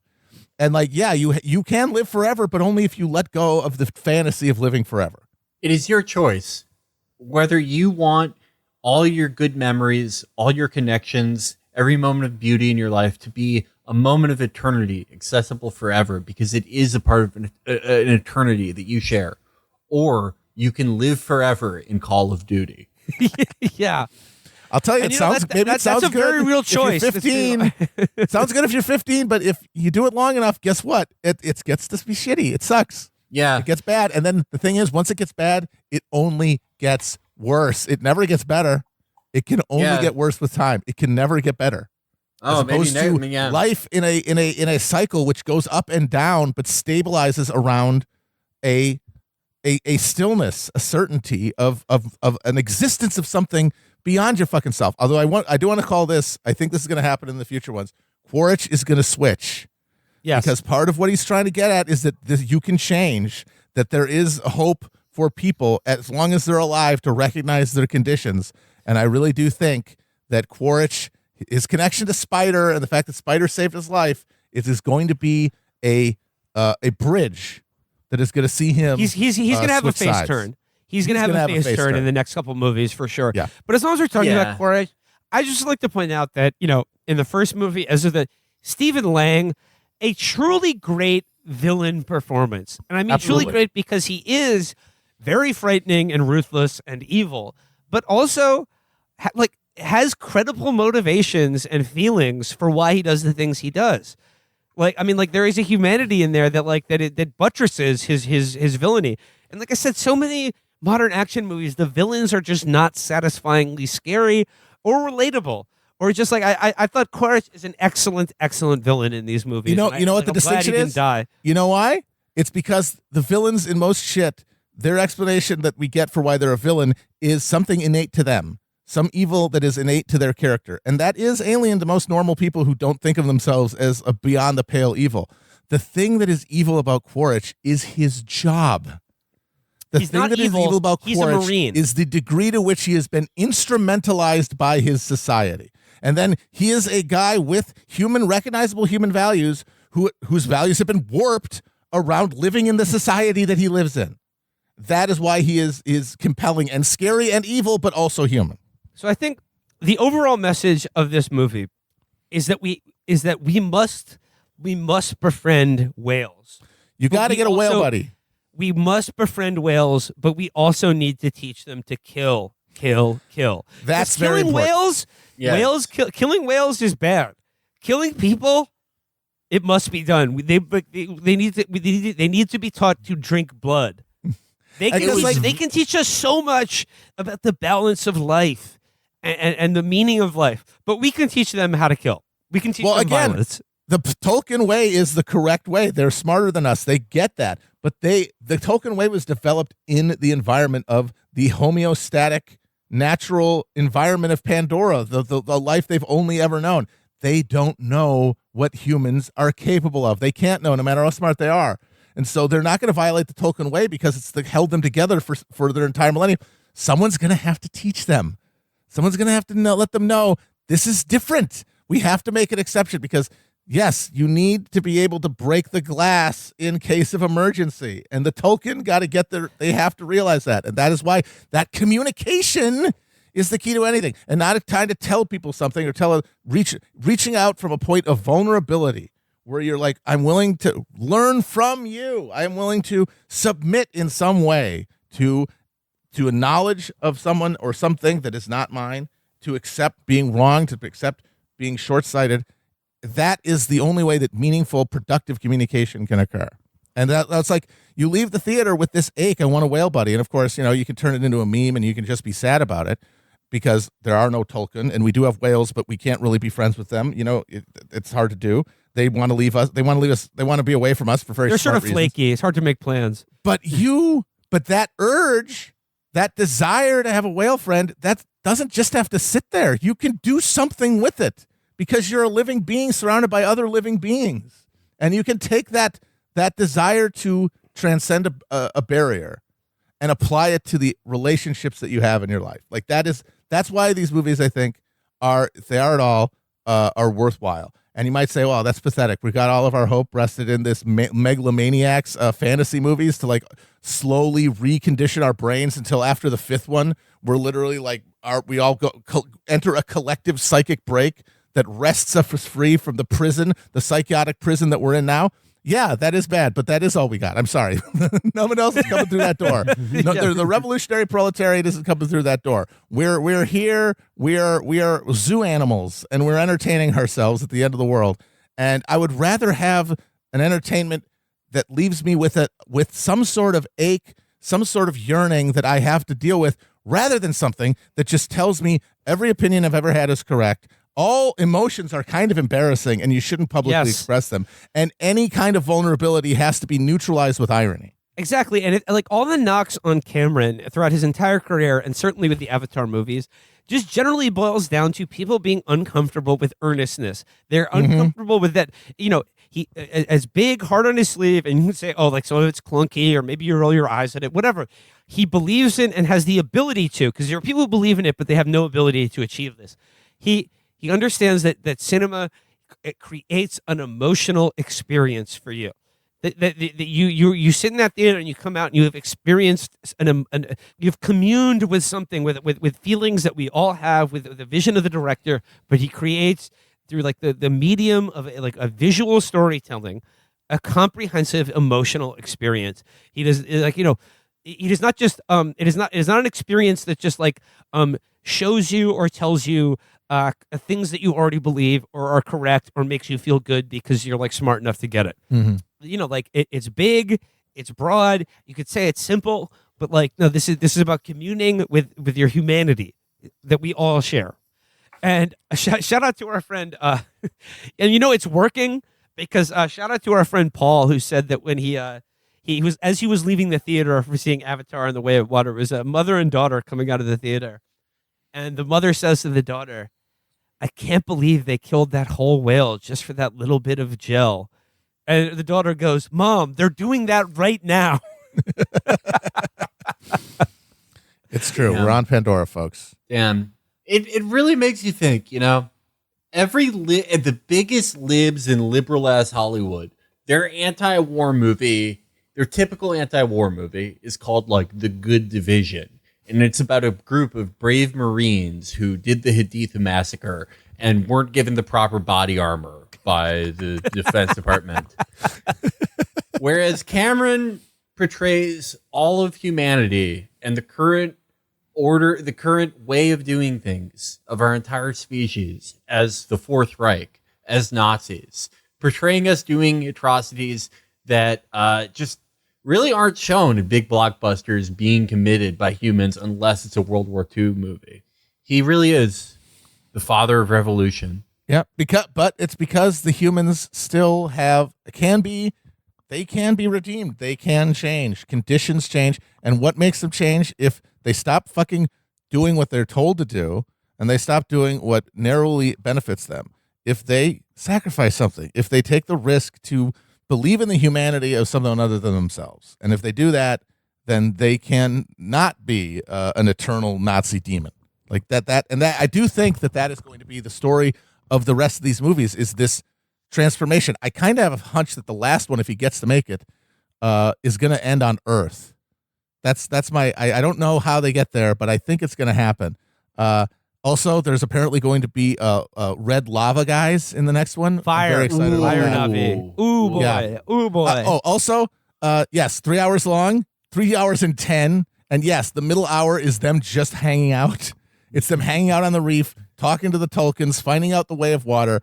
And like, yeah, you can live forever, but only if you let go of the fantasy of living forever. It is your choice whether you want all your good memories, all your connections, every moment of beauty in your life to be a moment of eternity, accessible forever, because it is a part of an eternity that you share. Or you can live forever in Call of Duty. Yeah. I'll tell you, that's a very real choice. If you're 15, it sounds good if you're 15, but if you do it long enough, guess what? It gets to be shitty. It sucks. Yeah. It gets bad. And then the thing is, once it gets bad, it only gets worse. It never gets better. It can only get worse with time. It can never get better. Oh, as opposed to life in a cycle which goes up and down, but stabilizes around a stillness, a certainty of an existence of something beyond your fucking self. Although I do want to call this, I think this is going to happen in the future ones. Quaritch is going to switch. Yes. Because part of what he's trying to get at is that you can change, that there is a hope for people as long as they're alive to recognize their conditions. And I really do think that Quaritch, his connection to Spider and the fact that Spider saved his life is going to be a bridge that is going to see him. He's going to have a face turn. He's going to have a face turn in the next couple movies for sure. Yeah. But as long as we're talking about Quaritch, I just like to point out that, in the first movie, Stephen Lang, a truly great villain performance. And I mean, Absolutely. truly great because he is very frightening and ruthless and evil, but also has credible motivations and feelings for why he does the things he does. There is a humanity in there that buttresses his villainy. And like I said, so many modern action movies, the villains are just not satisfyingly scary or relatable. Or just like I thought Quaritch is an excellent villain in these movies. You know what the distinction is? Die. You know why? It's because the villains in most shit, their explanation that we get for why they're a villain is something innate to them. Some evil that is innate to their character. And that is alien to most normal people who don't think of themselves as a beyond the pale evil. The thing that is evil about Quaritch is his job. He's thing that is evil about Quaritch is the degree to which he has been instrumentalized by his society. And then he is a guy with recognizable human values whose values have been warped around living in the society that he lives in. That is why he is compelling and scary and evil, but also human. So I think the overall message of this movie is that we must befriend whales. You got to get a whale buddy. We must befriend whales, but we also need to teach them to kill. That's very important. Killing whales is bad. Killing people, it must be done. They need to be taught to drink blood. They can teach us so much about the balance of life and the meaning of life, but we can teach them how to kill. We can teach them violence. The Tolkien way is the correct way. They're smarter than us. They get that. But the Tolkien way was developed in the environment of the homeostatic natural environment of Pandora, the life they've only ever known. They don't know what humans are capable of. They can't know, no matter how smart they are. And so they're not going to violate the Tolkien way because it's held them together for their entire millennium. Someone's going to have to teach them. Someone's going to have to let them know this is different. We have to make an exception because, yes, you need to be able to break the glass in case of emergency. And the Tolkien got to get there. They have to realize that. And that is why that communication is the key to anything. And not trying to tell people something or reaching out from a point of vulnerability where you're like, I'm willing to learn from you. I'm willing to submit in some way to a knowledge of someone or something that is not mine, to accept being wrong, to accept being short-sighted. That is the only way that meaningful, productive communication can occur. And that's like, you leave the theater with this ache, I want a whale buddy. And of course, you can turn it into a meme and you can just be sad about it because there are no Tolkien and we do have whales, but we can't really be friends with them. It's hard to do. They want to leave us. They want to be away from us for very They're smart sort of reasons. flaky. It's hard to make plans. But that urge, that desire to have a whale friend, that doesn't just have to sit there. You can do something with it because you're a living being surrounded by other living beings. And you can take that desire to transcend a barrier and apply it to the relationships that you have in your life. Like that's why these movies, I think, if they are at all, are worthwhile. And you might say, well, that's pathetic. We got all of our hope rested in this megalomaniacs fantasy movies to like slowly recondition our brains until after the fifth one, we're literally like, we all enter a collective psychic break that wrests us free from the psychotic prison that we're in now. Yeah, that is bad, but that is all we got. I'm sorry. No one else is coming through that door. No, the revolutionary proletariat isn't coming through that door. We're here. We are zoo animals, and we're entertaining ourselves at the end of the world. And I would rather have an entertainment that leaves me with some sort of ache, some sort of yearning that I have to deal with, rather than something that just tells me every opinion I've ever had is correct. All emotions are kind of embarrassing, and you shouldn't publicly express them. And any kind of vulnerability has to be neutralized with irony. Exactly. And like all the knocks on Cameron throughout his entire career, and certainly with the Avatar movies, just generally boils down to people being uncomfortable with earnestness. They're uncomfortable with that, he as big, hard on his sleeve, and you can say, oh, like some of it's clunky, or maybe you roll your eyes at it, whatever. He believes in and has the ability to, because there are people who believe in it, but they have no ability to achieve this. He understands that cinema, it creates an emotional experience for you. That you sit in that theater and you come out and you have experienced you've communed with something with feelings that we all have with the vision of the director, but he creates through like the medium of like a visual storytelling, a comprehensive emotional experience. He does he does not just it is not an experience that just like shows you or tells you things that you already believe or are correct or makes you feel good because you're like smart enough to get it. Mm-hmm. It's big, it's broad. You could say it's simple, but like, no, this is about communing with your humanity that we all share. And shout out to our friend, and it's working because shout out to our friend Paul, who said that when he was, as he was leaving the theater for seeing Avatar and the Way of Water, it was a mother and daughter coming out of the theater. And the mother says to the daughter, I can't believe they killed that whole whale just for that little bit of gel. And the daughter goes, Mom, they're doing that right now. It's true. Yeah. We're on Pandora, folks. Damn. It really makes you think, the biggest libs in liberal-ass Hollywood, their anti-war movie, their typical anti-war movie is called, like, The Good Division. And it's about a group of brave Marines who did the Haditha massacre and weren't given the proper body armor by the Defense Department. Whereas Cameron portrays all of humanity and the current order, the current way of doing things of our entire species as the Fourth Reich, as Nazis, portraying us doing atrocities that just really aren't shown in big blockbusters being committed by humans unless it's a World War II movie. He really is the father of revolution. Yeah, but it's because the humans still can be redeemed. They can change. Conditions change. And what makes them change? If they stop fucking doing what they're told to do, and they stop doing what narrowly benefits them. If they sacrifice something, if they take the risk to believe in the humanity of someone other than themselves, and if they do that, then they can not be an eternal Nazi demon like that. And I do think that is going to be the story of the rest of these movies, is this transformation. I kind of have a hunch that the last one, if he gets to make it, is going to end on Earth. That's my. I don't know how they get there, but I think it's going to happen. Also, there's apparently going to be red lava guys in the next one. Fire. I'm very excited about Fire that. Navi. Ooh boy. Yeah. Ooh boy. Also, yes, 3 hours long, 3 hours and 10. And yes, the middle hour is them just hanging out. It's them hanging out on the reef, talking to the Tolkiens, finding out the way of water.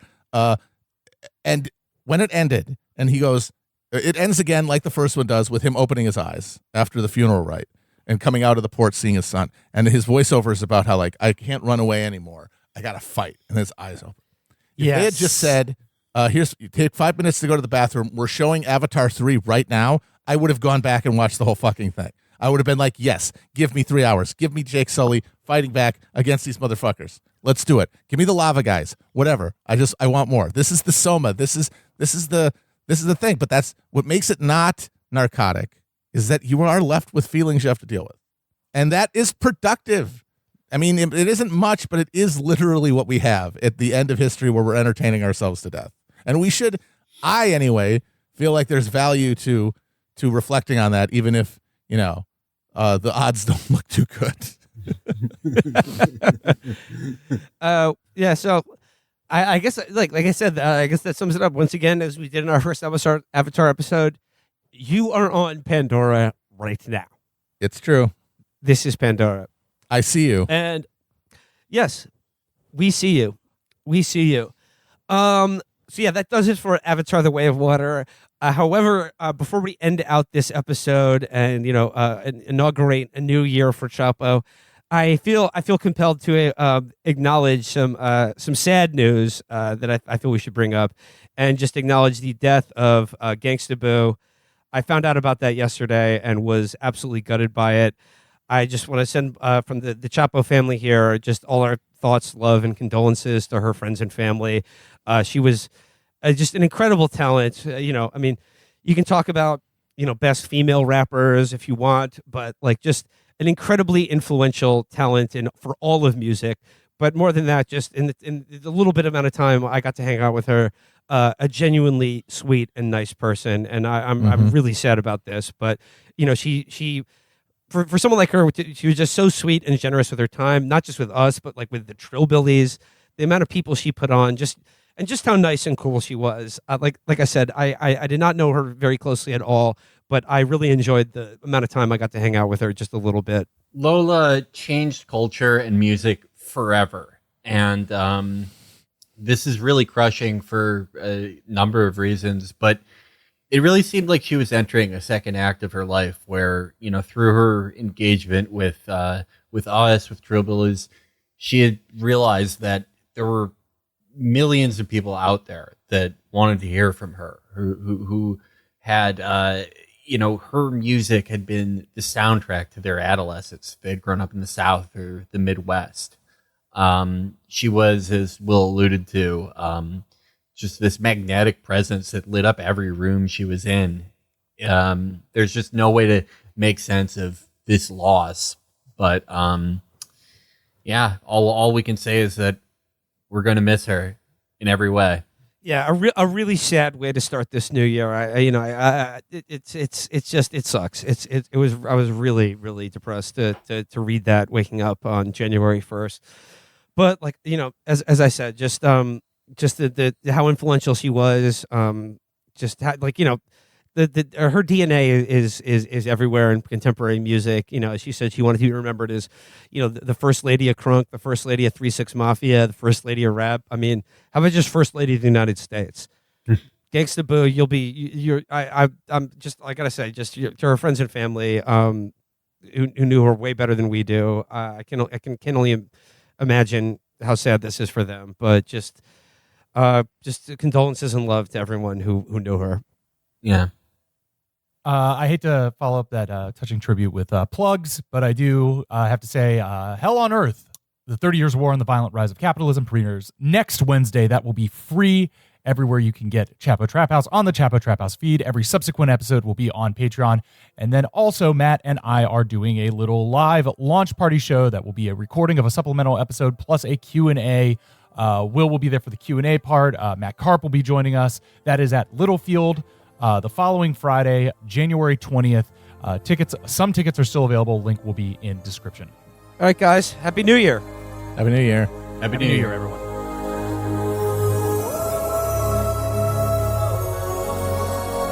And when it ended, and he goes, it ends again like the first one does, with him opening his eyes after the funeral rite and coming out of the port, seeing his son. And his voiceover is about how, like, I can't run away anymore. I got to fight. And his eyes open. If they had just said, here's, you take 5 minutes to go to the bathroom. We're showing Avatar 3 right now. I would have gone back and watched the whole fucking thing. I would have been like, yes, give me 3 hours. Give me Jake Sully fighting back against these motherfuckers. Let's do it. Give me the lava guys. Whatever. I want more. This is the Soma. This is the thing. But that's what makes it not narcotic, is that you are left with feelings you have to deal with. And that is productive. I mean, it isn't much, but it is literally what we have at the end of history, where we're entertaining ourselves to death. And we should, I anyway, feel like there's value to reflecting on that, even if, the odds don't look too good. Yeah, so I guess, like I said, I guess that sums it up. Once again, as we did in our first Avatar episode, you are on Pandora right now. It's true. This is Pandora. I see you. And yes, we see you. We see you. So yeah, that does it for Avatar: The Way of Water. However, before we end out this episode and inaugurate a new year for Chapo, I feel compelled to acknowledge some sad news that I feel we should bring up, and just acknowledge the death of Gangsta Boo. I found out about that yesterday and was absolutely gutted by it. I just want to send from the Chapo family here just all our thoughts, love, and condolences to her friends and family. She was just an incredible talent. I mean, you can talk about best female rappers if you want, but like just an incredibly influential talent for all of music. But more than that, just in the little bit amount of time I got to hang out with her, a genuinely sweet and nice person. And I'm really sad about this, but she for someone like her, she was just so sweet and generous with her time, not just with us, but like with the Trillbillies, the amount of people she put on, just how nice and cool she was. Like I said, I did not know her very closely at all, but I really enjoyed the amount of time I got to hang out with her just a little bit. Lola changed culture and music forever. And this is really crushing for a number of reasons, but it really seemed like she was entering a second act of her life where, through her engagement with us, with Trillbillies, she had realized that there were millions of people out there that wanted to hear from her, who had, her music had been the soundtrack to their adolescence. They'd grown up in the South or the Midwest. She was, as Will alluded to, just this magnetic presence that lit up every room she was in. There's just no way to make sense of this loss, but yeah, all we can say is that we're going to miss her in every way. Yeah, a really sad way to start this new year. It sucks. I was really, really depressed to read that waking up on January 1st. But as I said, just the how influential she was, her DNA is everywhere in contemporary music. She said she wanted to be remembered as, the first lady of crunk, the first lady of 3-6 Mafia, the first lady of rap. I mean, how about just first lady of the United States? Gangsta Boo, I gotta say, to her friends and family, who knew her way better than we do. I can only imagine how sad this is for them, but just condolences and love to everyone who knew her. Yeah. I hate to follow up that touching tribute with plugs, but I do have to say Hell on Earth, the 30 Years War and the Violent Rise of Capitalism premieres next Wednesday. That will be free everywhere you can get Chapo Trap House on the Chapo Trap House feed. Every subsequent episode will be on Patreon. And then also Matt and I are doing a little live launch party show that will be a recording of a supplemental episode plus a Q&A. Will be there for the Q&A part. Matt Karp will be joining us. That is at Littlefield the following Friday, January 20th. Some tickets are still available. Link will be in description. All right, guys. Happy New Year. Happy New Year. Happy New Year, everyone.